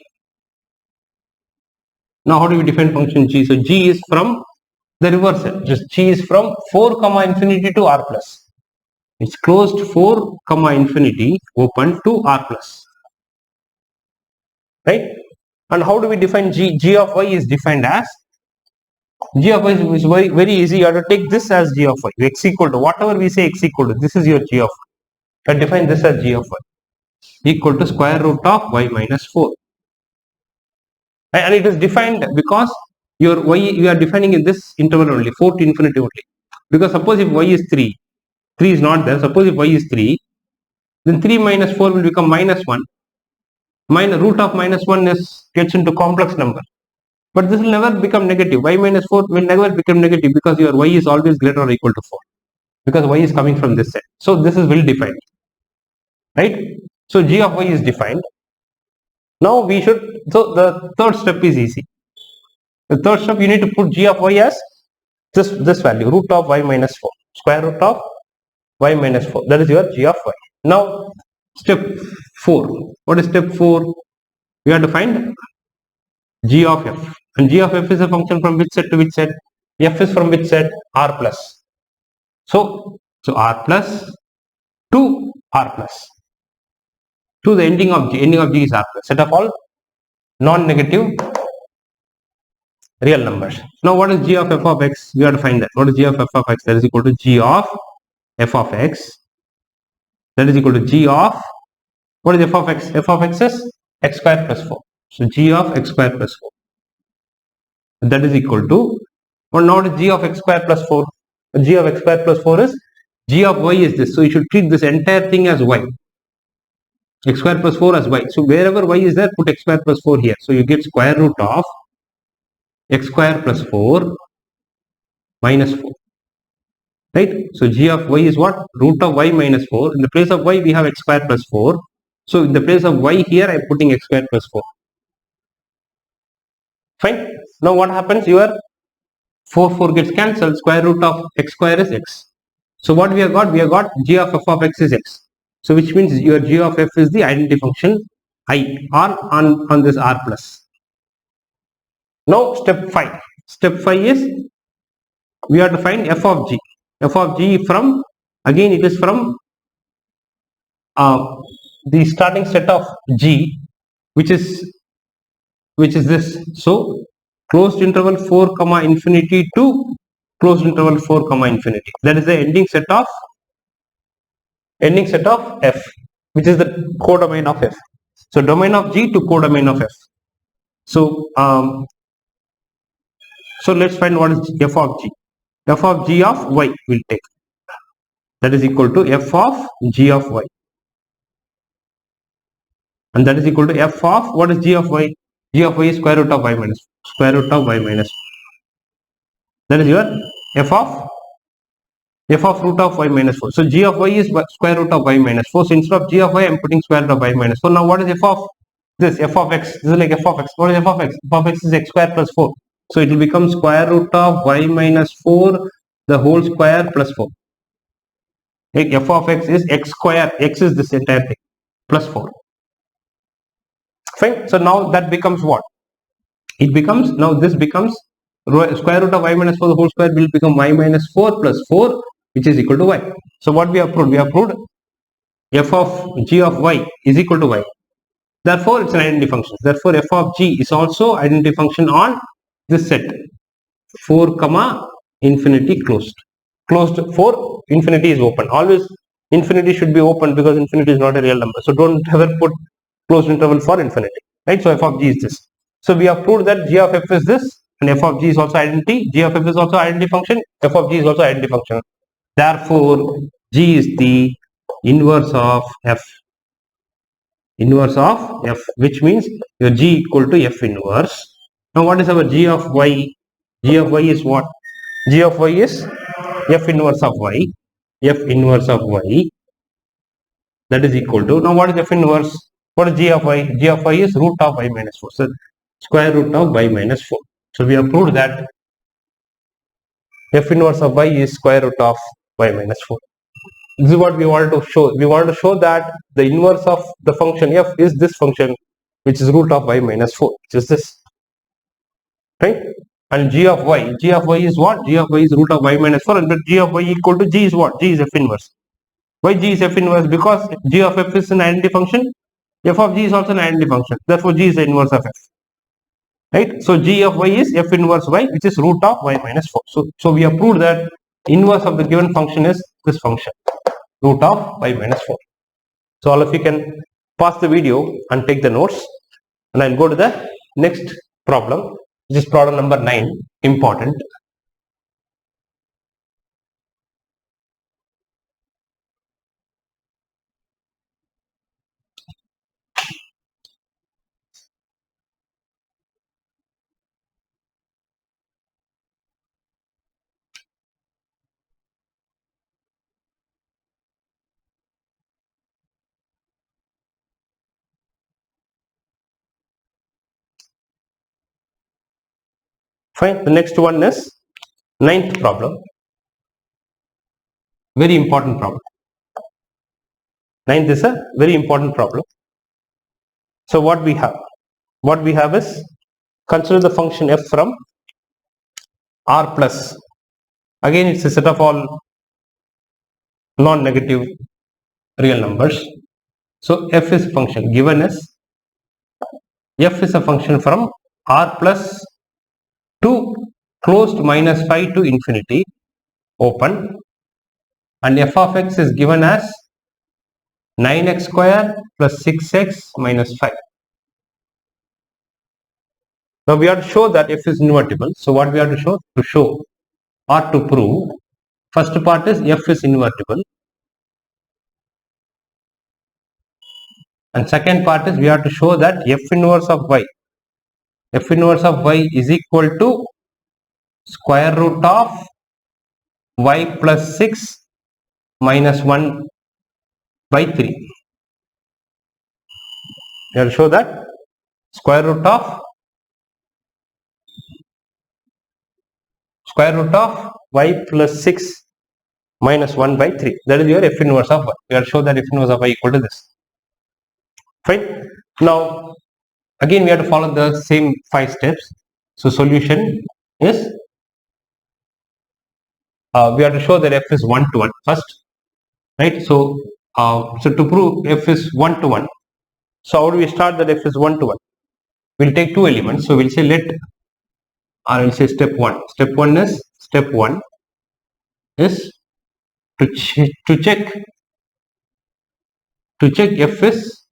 Now how do we define function g? So g is from the reversal. Just g is from 4 comma infinity to r plus. It's closed 4 comma infinity open to r plus. Right? And how do we define g? G of y is defined as, g of y is very, very easy. You have to take this as g of y. X equal to, whatever we say x equal to, this is your g of y. You define this as g of y equal to square root of y minus 4. And it is defined because your y, you are defining in this interval only, 4 to infinity only. Because suppose if y is 3, 3 is not there. Suppose if y is 3, then 3 minus 4 will become minus 1. Root of minus 1 gets into complex number. But this will never become negative. Y minus 4 will never become negative because your y is always greater or equal to 4. Because y is coming from this set. So this is well defined. Right? So g of y is defined. Now we should, so the third step is easy. The third step, you need to put g of y as this value, root of y minus 4. Square root of y minus 4. That is your g of y. Now step 4. What is step 4? We have to find g of f. And g of f is a function from which set to which set? F is from which set? R plus. So R plus to R plus. To the ending of g is R plus. Set of all non-negative real numbers. Now what is g of f of x? We have to find that. What is g of f of x? That is equal to g of f of x. That is equal to g of, what is f of x? F of x is x square plus 4. So g of x square plus 4. That is equal to, well, now what is g of x square plus 4? G of x square plus 4 is, g of y is this. So you should treat this entire thing as y. X square plus 4 as y. So wherever y is there, put x square plus 4 here. So you get square root of x square plus 4 minus 4. Right? So g of y is what? Root of y minus 4. In the place of y, we have x square plus 4. So in the place of y here, I am putting x square plus 4. Fine. Now what happens? Your 4 gets cancelled. Square root of x square is x. So what we have got? We have got g of f of x is x. So which means your g of f is the identity function I on this r plus. Now step 5. Step 5 is, we have to find f of g. F of g from, again it is from the starting set of g, which is this. So closed interval 4 comma infinity to closed interval 4 comma infinity. That is the ending set of f, which is the codomain of f. So domain of g to codomain of f. So so let's find what is f of g. F of g of y will take. That is equal to f of g of y. And that is equal to f of, what is g of y? G of y is square root of y minus 4. Square root of y minus 4. That is your f of root of y minus 4. So g of y is square root of y minus 4. So instead of g of y, I am putting square root of y minus 4. Now what is f of this? F of x. This is like f of x. What is f of x? F of x is x square plus 4. So it will become square root of y minus 4 the whole square plus 4. Like f of x is x square. X is this entire thing plus 4. Fine. So now that becomes what? It becomes, now this becomes square root of y minus 4 the whole square will become y minus 4 plus 4, which is equal to y. So what we have proved? We have proved f of g of y is equal to y. Therefore, it's an identity function. Therefore, f of g is also identity function on this set 4 comma infinity closed. Closed 4, infinity is open. Always infinity should be open because infinity is not a real number. So don't ever put closed interval for infinity. Right? So f of g is this. So we have proved that g of f is this, and f of g is also identity. G of f is also identity function. F of g is also identity function. Therefore, g is the inverse of f. inverse of f, which means your g equal to f inverse. Now what is our g of y? G of y is what? G of y is f inverse of y. F inverse of y, that is equal to, now what is f inverse? What is g of y? G of y is root of y minus 4. So square root of y minus 4. So we have proved that f inverse of y is square root of y minus 4. This is what we want to show. We want to show that the inverse of the function f is this function, which is root of y minus 4, which is this. Right? And g of y is what? G of y is root of y minus 4, and but g of y equal to g is what? G is f inverse. Why g is f inverse? Because g of f is an identity function, f of g is also an identity function. Therefore, g is the inverse of f. Right? So g of y is f inverse y, which is root of y minus 4. So we have proved that inverse of the given function is this function, root of y minus 4. So all of you can pause the video and take the notes, and I'll go to the next problem, which is problem number 9, important. Fine. The next one is 9th problem. Very important problem. 9th is a very important problem. So what we have? What we have is, consider the function f from R plus. Again, it's a set of all non-negative real numbers. So f is a function given as f is a function from R plus to closed minus 5 to infinity, open, and f of x is given as 9x square plus 6x minus 5. Now we have to show that f is invertible. So what we have to show? To show or to prove, first part is f is invertible, and second part is we have to show that f inverse of y is equal to square root of y plus 6 minus 1 by 3. We have to show that square root of y plus 6 minus 1 by 3. That is your f inverse of y. We have to show that f inverse of y equal to this. Fine. Now again we have to follow the same 5 steps. So solution is, we have to show that f is 1 to 1 first, right? So to prove f is 1 to 1, so how do we start that f is 1 to 1? We'll take 2 elements. So we'll say let, or I'll say step 1. Step 1 is to check f is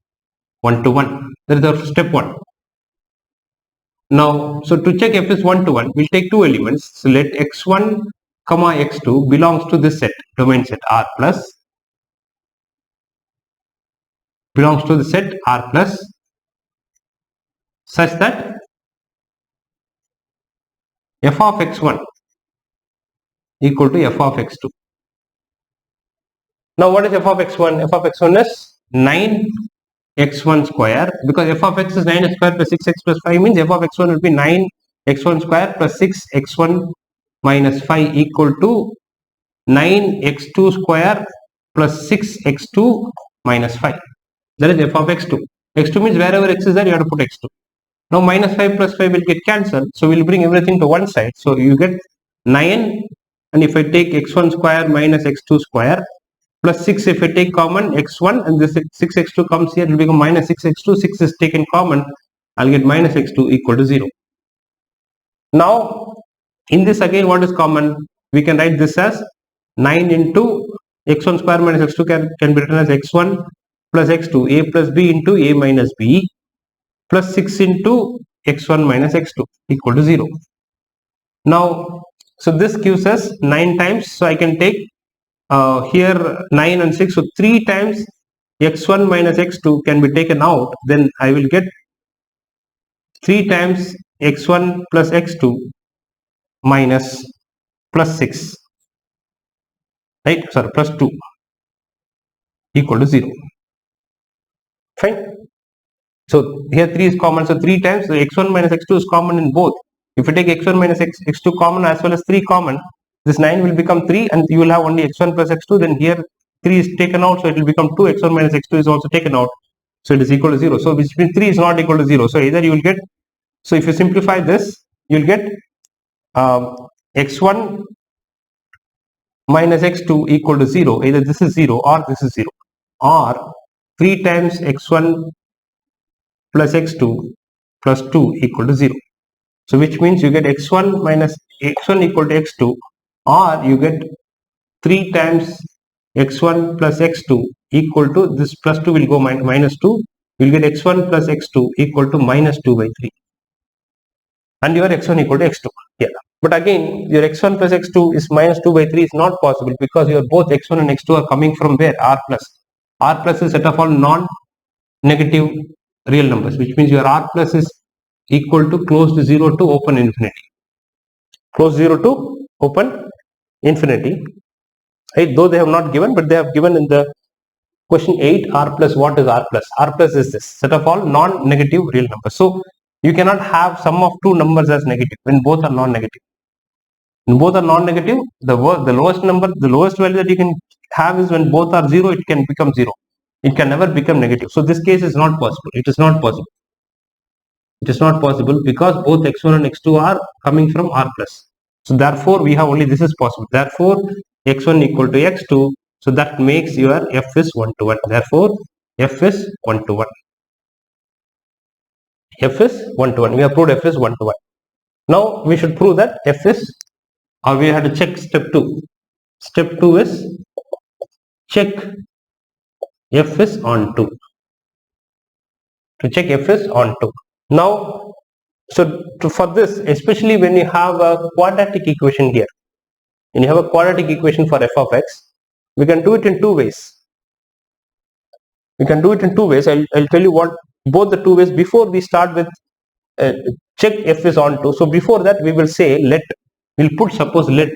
1 to 1. That is our step 1. Now, so to check f is 1 to 1, we'll take 2 elements. So let x1 comma x2 belongs to this set, domain set R plus, belongs to the set R plus, such that f of x1 equal to f of x2. Now what is f of x1? F of x1 is 9x1 square, because f of x is 9x square plus 6x plus 5, means f of x1 will be 9x1 square plus 6x1 minus 5 equal to 9x2 square plus 6x2 minus 5. That is f of x2. x2 means wherever x is there, you have to put x2. Now minus 5 plus 5 will get cancelled, so we will bring everything to one side. So you get 9, and if I take x1 square minus x2 square plus 6, if I take common x1, and this 6x2 comes here, it will become minus 6x2. 6 is taken common, I'll get minus x2 equal to 0. Now in this again, what is common? We can write this as 9 into x1 square minus x2 can be written as x1 plus x2, a plus b into a minus b, plus 6 into x1 minus x2 equal to 0. Now, so this gives us 9 times. So I can take here 9 and 6. So 3 times x1 minus x2 can be taken out, then I will get 3 times x1 plus x2 minus plus 6, right? Sorry, plus 2 equal to 0. Fine. So here 3 is common, so 3 times, so x1 minus x2 is common in both. If you take x1 minus x2 common as well as 3 common, this 9 will become 3 and you will have only x1 plus x2, then here 3 is taken out, so it will become 2, x1 minus x2 is also taken out, so it is equal to 0. So which means 3 is not equal to 0. So either you will get, so if you simplify this, you will get x1 minus x2 equal to 0, either this is 0 or this is 0, or 3 times x1 plus x2 plus 2 equal to 0. So which means you get x1 minus x1 equal to x2, or you get 3 times x1 plus x2 equal to, this plus 2 will go minus 2, you will get x1 plus x2 equal to minus 2 by 3, and your x1 equal to x2. Yeah, but again your x1 plus x2 is minus 2 by 3 is not possible, because your both x1 and x2 are coming from where? R plus. R plus is set of all non-negative real numbers, which means your R plus is equal to close to 0 to open infinity. Close 0 to open infinity. Right? Though they have not given, but they have given in the question 8 R plus. What is R plus? R plus is this set of all non-negative real numbers. So you cannot have sum of two numbers as negative when both are non-negative. When both are non-negative, the lowest number, the lowest value that you can have is when both are 0, it can become 0. It can never become negative. So this case is not possible. It is not possible. It is not possible because both x1 and x2 are coming from R plus. So therefore we have only this is possible. Therefore x1 equal to x2. So that makes your f is 1 to 1. Therefore f is 1 to 1. F is 1 to 1. We have proved f is 1 to 1. Now we should prove that f is, or we have to check step 2. Step 2 is check f is on 2. To check f is on 2. Now, so for this, especially when you have a quadratic equation here, when you have a quadratic equation for f of x, we can do it in two ways. We can do it in two ways. I'll tell you what both the two ways before we start with check f is on 2. So before that we will say we'll put suppose let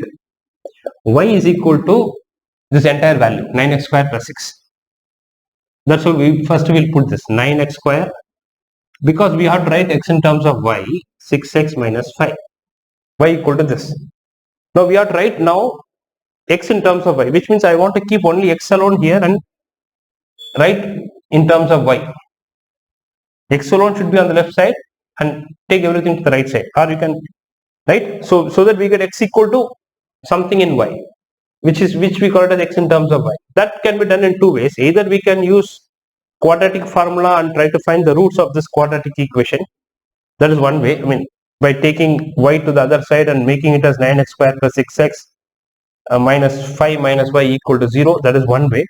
y is equal to this entire value 9x square plus 6. That's why we first will put this 9x square, because we have to write x in terms of y, 6x minus 5, y equal to this. Now we have to write now x in terms of y, which means I want to keep only x alone here and write in terms of y. X alone should be on the left side and take everything to the right side, or you can, right? So that we get x equal to something in y, which we call it as x in terms of y. That can be done in two ways. Either we can use quadratic formula and try to find the roots of this quadratic equation. That is one way. I mean, by taking y to the other side and making it as 9x square plus 6x minus 5 minus y equal to 0. That is one way.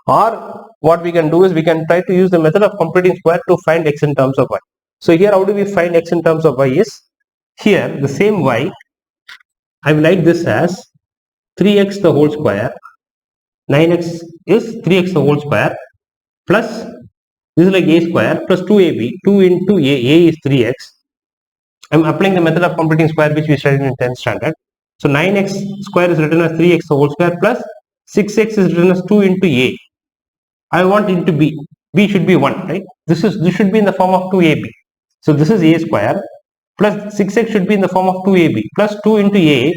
Or what we can do is we can try to use the method of completing square to find x in terms of y. So here how do we find x in terms of y is, here the same y, I will write this as 3x the whole square, 9x is 3x the whole square, plus this is like a square plus 2ab, 2 into a is 3x. I am applying the method of completing square which we studied in 10th standard. So 9x square is written as 3x the whole square plus 6x is written as 2 into a. I want into b. B should be 1, right? This should be in the form of 2ab. So this is a square plus 6x should be in the form of 2ab plus 2 into a.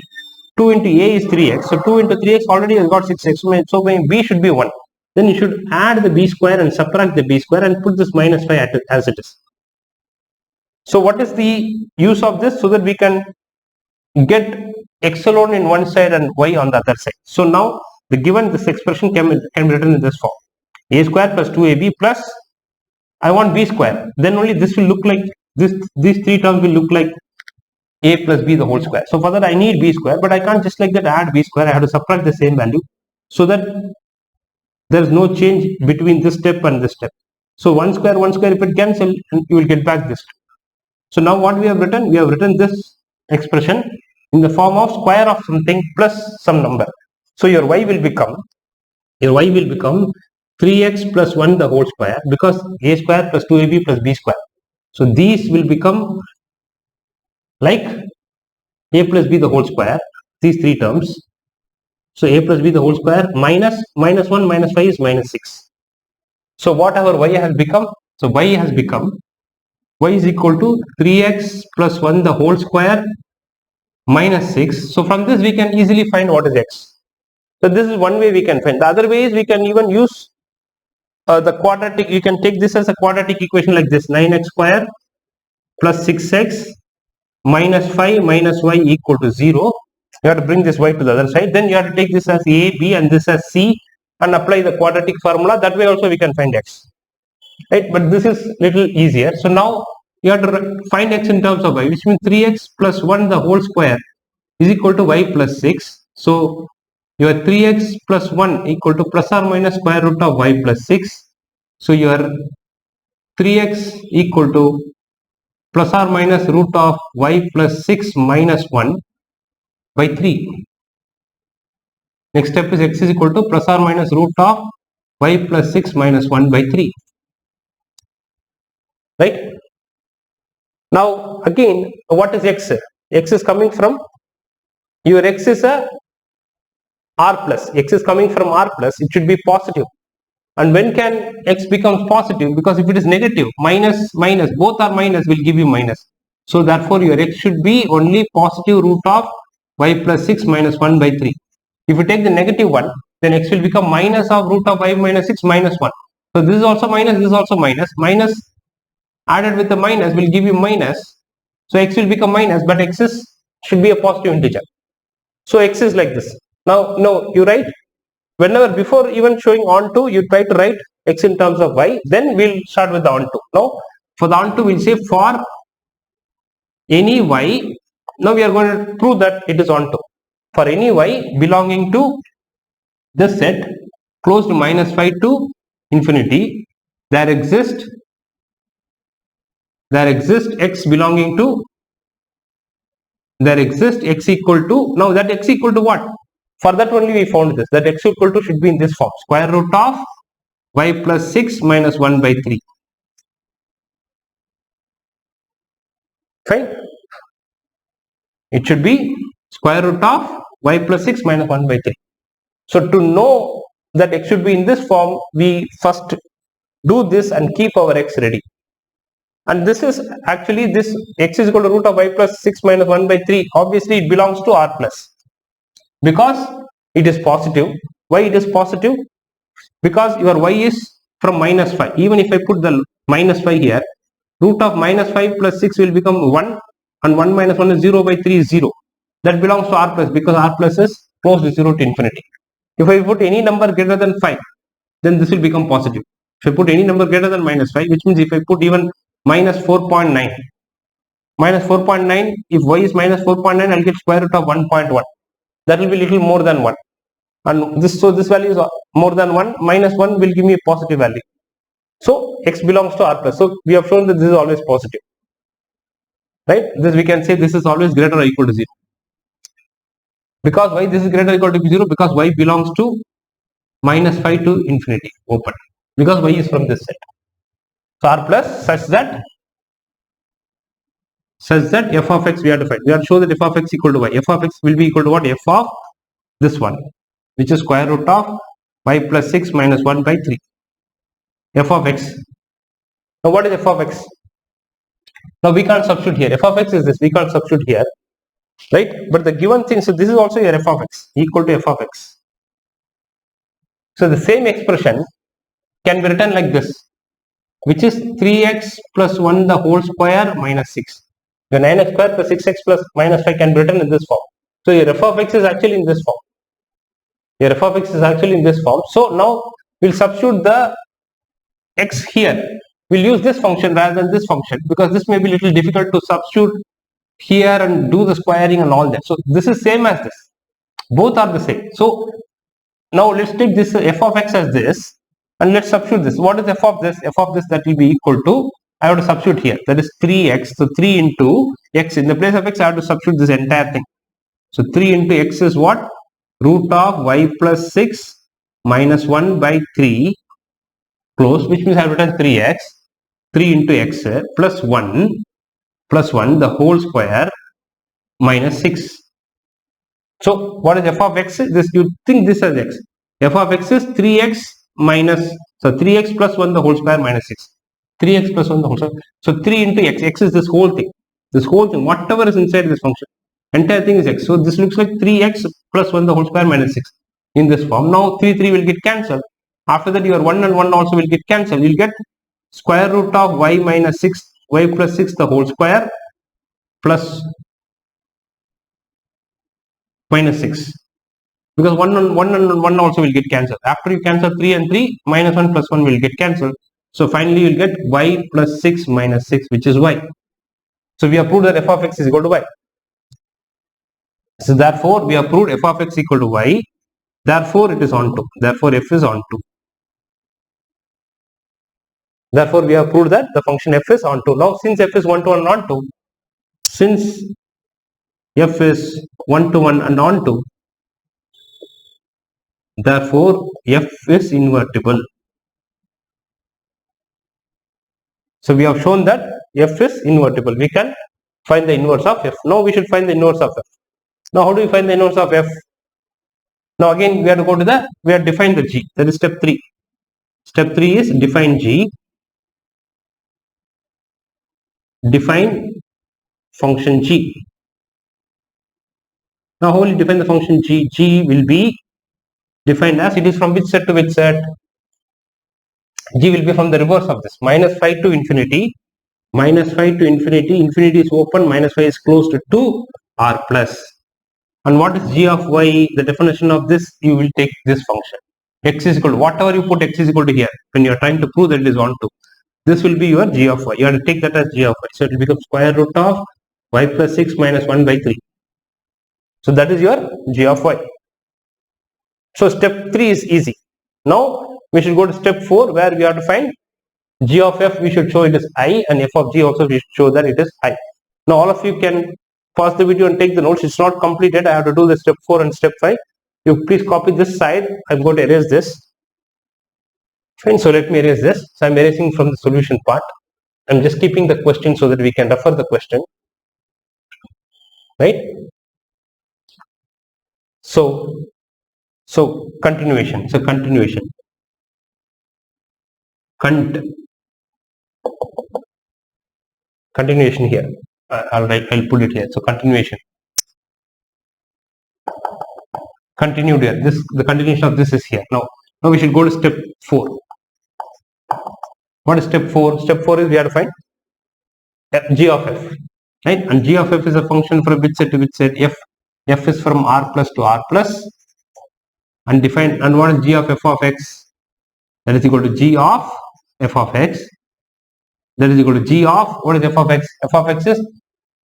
2 into a is 3x. So 2 into 3x already has got 6x. So my b should be 1. Then you should add the b square and subtract the b square and put this minus 5 as it is. So what is the use of this? So that we can get x alone in one side and y on the other side. So now the given this expression can be written in this form. A square plus 2ab plus I want b square. Then only this will look like this. These three terms will look like a plus b the whole square. So for that I need b square, but I can't just like that add b square. I have to subtract the same value so that there is no change between this step and this step. So 1 square if it cancel, you will get back this. So now what we have written? We have written this expression in the form of square of something plus some number. So your y will become 3x plus 1 the whole square, because a square plus 2ab plus b square. So these will become like a plus b the whole square, these three terms. So a plus b the whole square minus 1 minus 5 is minus 6. So whatever y has become, so y has become, y is equal to 3x plus 1 the whole square minus 6. So from this we can easily find what is x. So this is one way we can find. The other way is we can even use the quadratic. You can take this as a quadratic equation like this: 9x square plus 6x minus 5 minus y equal to 0. You have to bring this y to the other side. Then you have to take this as a, b, and this as c, and apply the quadratic formula. That way also we can find x. Right? But this is little easier. So now you have to find x in terms of y, which means 3x plus 1 the whole square is equal to y plus 6. So your 3x plus 1 equal to plus or minus square root of y plus 6. So your 3x equal to plus or minus root of y plus 6 minus 1 by 3. Next step is x is equal to plus or minus root of y plus 6 minus 1 by 3. Right? Now again, what is x? X is coming from, your x is a r plus. X is coming from r plus, it should be positive. And when can x becomes positive? Because if it is negative, minus, both are minus will give you minus. So therefore your x should be only positive root of y plus 6 minus 1 by 3. If you take the negative one, then x will become minus of root of y minus 6 minus 1. So this is also minus, this is also minus. Minus added with the minus will give you minus. So x will become minus, but x should be a positive integer. So x is like this. Now, no, you write, whenever before even showing onto, you try to write x in terms of y, then we'll start with the onto. Now, for the onto, we'll say for any y, now we are going to prove that it is onto. For any y belonging to this set closed minus 5 to infinity, there exists x belonging to, there exists x equal to, now that x equal to what? For that only we found this, that x equal to should be in this form, square root of y plus 6 minus 1 by 3. Fine. It should be square root of y plus 6 minus 1 by 3. So to know that x should be in this form, we first do this and keep our x ready. And this is actually, this x is equal to root of y plus 6 minus 1 by 3. Obviously it belongs to r plus, because it is positive. Why it is positive? Because your y is from minus 5. Even if I put the minus 5 here, root of minus 5 plus 6 will become 1, and 1 minus 1 is 0 by 3 is 0. That belongs to r plus, because r plus is close to 0 to infinity. If I put any number greater than 5, then this will become positive. If I put any number greater than minus 5, which means if I put even minus 4.9, minus 4.9, if y is minus 4.9, I'll get square root of 1.1. That will be little more than 1. And this, so this value is more than 1, minus 1 will give me a positive value. So x belongs to r plus. So we have shown that this is always positive. Right? This we can say this is always greater or equal to 0. Because why this is greater or equal to 0? Because y belongs to minus 5 to infinity, open. Because y is from this set. So r plus such that f of x we have to find. We have to show that f of x equal to y. F of x will be equal to what? F of this one, which is square root of y plus 6 minus 1 by 3. F of x. Now what is f of x? Now we can't substitute here. F of x is this. We can't substitute here. Right? But the given thing, so this is also your f of x equal to f of x. So the same expression can be written like this, which is 3x plus 1 the whole square minus 6. The 9x square plus 6x plus minus 5 can be written in this form. So your f of x is actually in this form. Your f of x is actually in this form. So now we'll substitute the x here. We'll use this function rather than this function, because this may be a little difficult to substitute here and do the squaring and all that. So this is same as this. Both are the same. So now let's take this f of x as this, and let's substitute this. What is f of this? F of this, that will be equal to, I have to substitute here, that is 3x. So 3 into x, in the place of x I have to substitute this entire thing. So 3 into x is what? Root of y plus 6 minus 1 by 3 close, which means I have written 3x, 3 into x plus 1 the whole square minus 6. So what is f of x? This, you think this as x. F of x is 3x minus, so 3x plus 1 the whole square minus 6. 3x plus 1 the whole square. So 3 into x is this whole thing. This whole thing, whatever is inside this function, entire thing is x. So this looks like 3x plus 1 the whole square minus 6 in this form. Now 3 will get cancelled. After that your 1 and 1 also will get cancelled. You will get square root of y minus 6, y plus 6 the whole square plus minus 6. Because 1 and 1 also will get cancelled. After you cancel 3 and 3, minus 1 plus 1 will get cancelled. So finally you will get y plus 6 minus 6, which is y. So we have proved that f of x is equal to y. So therefore we have proved f of x equal to y. Therefore it is onto. Therefore f is onto. Therefore we have proved that the function f is onto. Now since f is 1 to 1 and onto, since f is 1 to 1 and onto, therefore f is invertible. So we have shown that f is invertible. We can find the inverse of f. Now we should find the inverse of f. Now how do we find the inverse of f? Now again we have to go to the, we have defined the g. That is step 3. Step 3 is define g. Define function g. Now how will you define the function g? G will be defined as, it is from which set to which set? G will be from the reverse of this, minus 5 to infinity. Minus 5 to infinity, infinity is open, minus 5 is closed to r plus. And what is g of y? The definition of this, you will take this function. X is equal to, whatever you put x is equal to here, when you are trying to prove that it is onto, this will be your g of y. You have to take that as g of y. So it will become square root of y plus 6 minus 1 by 3. So that is your g of y. So step 3 is easy. Now we should go to step 4, where we have to find g of f. We should show it is I, and f of g also we should show that it is I. Now all of you can pause the video and take the notes. It's not completed. I have to do the step 4 and step 5. You please copy this side. I'm going to erase this. Fine. So let me erase this. So I'm erasing from the solution part. I'm just keeping the question so that we can refer the question. Right? So continuation. So continuation. Continuation here. I'll put it here. So continuation. Continued here. This, the continuation of this is here. Now we should go to step 4. What is step 4? Step 4 is we have to find g of f. Right? And g of f is a function from which set to which set? F is from r plus to r plus. And define, and what is g of f of x? That is equal to g of f of x. That is equal to g of, what is f of x? F of x is,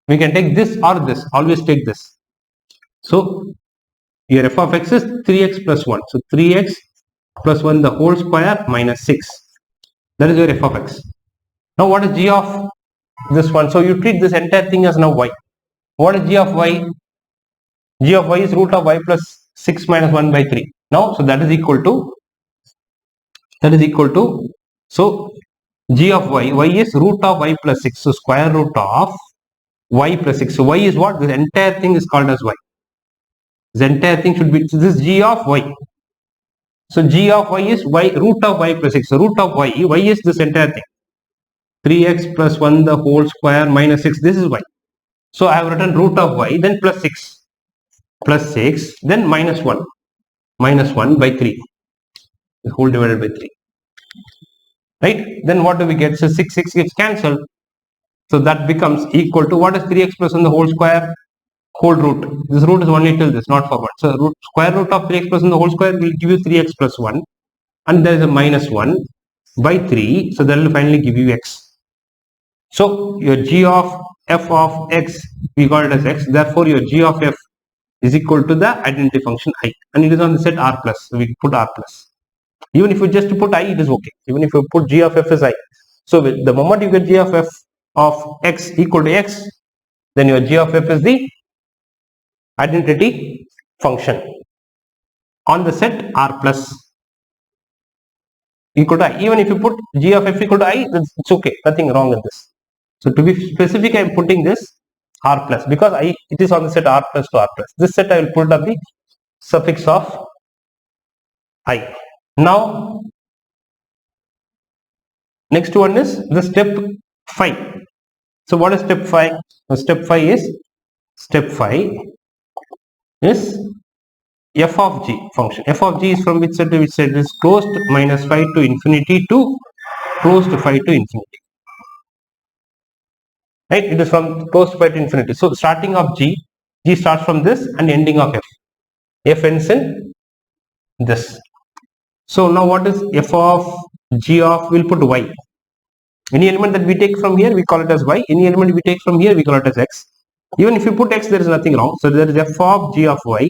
we can take this or this. Always take this. So your f of x is 3x plus 1. So 3x plus 1 the whole square minus 6. That is your f of x. Now what is g of this one? So you treat this entire thing as now y. What is g of y? G of y is root of y plus 6 minus 1 by 3. Now, so that is equal to, so g of y is root of y plus 6. So square root of y plus 6. So y is what? This entire thing is called as y. This entire thing should be, so this is g of y. So g of y is y root of y plus 6. So root of y is this entire thing. 3x plus 1 the whole square minus 6. This is y. So I have written root of y, then plus 6. Plus 6, then minus 1. Minus 1 by 3. The whole divided by 3. Right? Then what do we get? So 6 gets cancelled. So that becomes equal to, what is 3x plus 1 the whole square? Whole root. This root is only till this, not forward. So square root of 3x plus 1 the whole square will give you 3x plus 1. And there is a minus 1 by 3. So that will finally give you x. So your g of f of x, we got it as x. Therefore your g of f is equal to the identity function I. And it is on the set r plus. So we put r plus. Even if you just put I, it is okay. Even if you put g of f as I. So with the moment you get g of f of x equal to x, then your g of f is the identity function on the set r plus. equal to I. Even if you put g of f equal to I, it's okay, nothing wrong in this. So to be specific, I am putting this r plus because it is on the set r plus to r plus. This set I will put up the suffix of I. Now next one is the step 5. So what is step 5? Step 5 is f of g function. F of g is from which set to which set? It is closed minus 5 to infinity to close to 5 to infinity. Right? It is from close to 5 to infinity. So starting of g starts from this and ending of f. F ends in this. So now what is f of g of? We'll put y. Any element that we take from here, we call it as y. Any element we take from here, we call it as x. Even if you put x, there is nothing wrong. So there is f of g of y.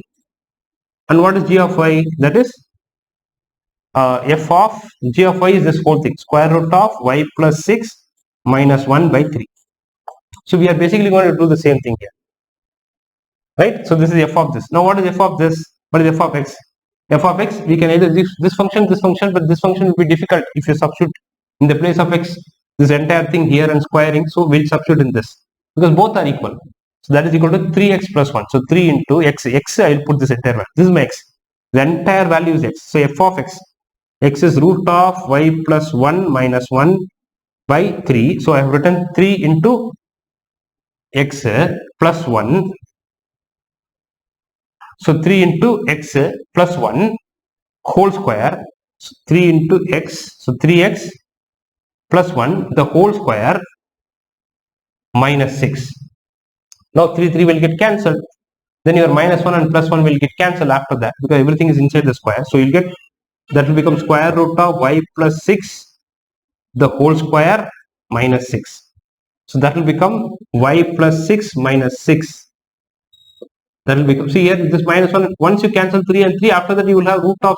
And what is g of y? That is f of g of y is this whole thing, square root of y plus 6 minus 1 by 3. So we are basically going to do the same thing here. Right? So this is f of this. Now what is f of this? What is f of x? F of x, we can either this function, but this function will be difficult if you substitute in the place of x this entire thing here and squaring. So we'll substitute in this because both are equal. So that is equal to 3x plus 1. So 3 into x. I will put this entire value. This is my x. The entire value is x. So f of x. X is root of y plus 1 minus 1 by 3. So I have written 3 into x plus 1. So 3 into x plus 1 whole square. So 3 into x. So 3x plus 1 the whole square minus 6. Now 3 will get cancelled. Then your minus 1 and plus 1 will get cancelled after that because everything is inside the square. So you'll get that will become square root of y plus 6 the whole square minus 6. So that will become y plus 6 minus 6. That will become, see here this minus 1, once you cancel 3 and 3, after that you will have root of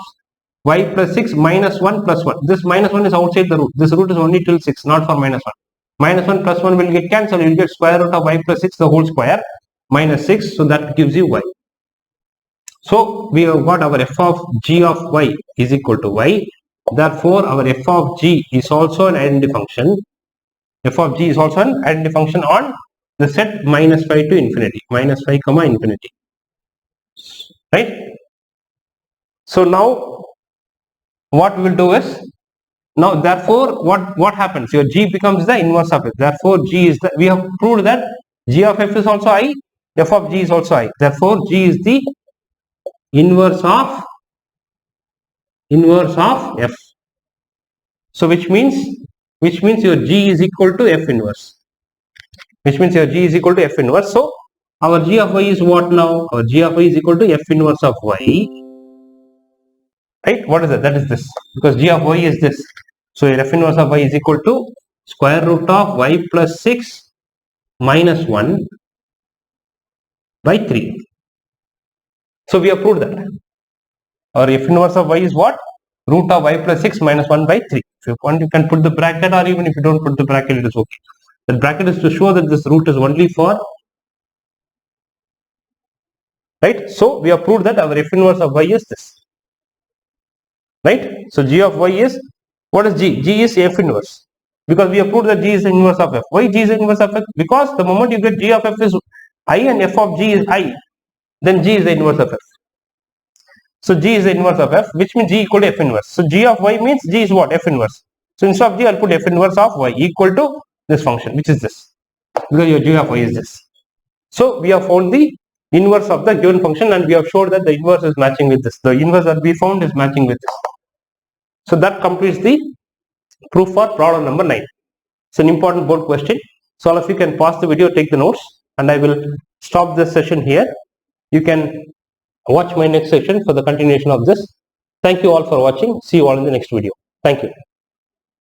y plus 6 minus 1 plus 1. This minus 1 is outside the root. This root is only till 6, not for minus 1. Minus 1 plus 1 will get cancelled. You will get square root of y plus 6 the whole square minus 6. So that gives you y. So we have got our f of g of y is equal to y. Therefore our f of g is also an identity function. F of g is also an identity function on the set minus 5 to infinity. Minus 5 comma infinity. Right? So now what we will do is, now therefore what happens? Your g becomes the inverse of f. Therefore g is the, we have proved that g of f is also I, f of g is also I. Therefore g is the inverse of f. So which means your g is equal to f inverse. Which means your g is equal to f inverse. So our g of y is what now? Our g of y is equal to f inverse of y. Right? What is that? That is this. Because g of y is this. So f inverse of y is equal to square root of y plus 6 minus 1 by 3. So we have proved that. Our f inverse of y is what? Root of y plus 6 minus 1 by 3. If you want, you can put the bracket, or even if you don't put the bracket, it is okay. The bracket is to show that this root is only for, right? So we have proved that our f inverse of y is this. Right? So g of y is, what is g? G is f inverse. Because we have proved that g is the inverse of f. Why g is the inverse of f? Because the moment you get g of f is I and f of g is I, then g is the inverse of f. So g is the inverse of f, which means g equal to f inverse. So g of y means g is what? F inverse. So instead of g, I'll put f inverse of y equal to this function, which is this. Because your g of y is this. So we have found the inverse of the given function, and we have showed that the inverse is matching with this. The inverse that we found is matching with this. So that completes the proof for problem number 9. It's an important board question. So all of you can pause the video, take the notes, and I will stop this session here. You can watch my next session for the continuation of this. Thank you all for watching. See you all in the next video. Thank you.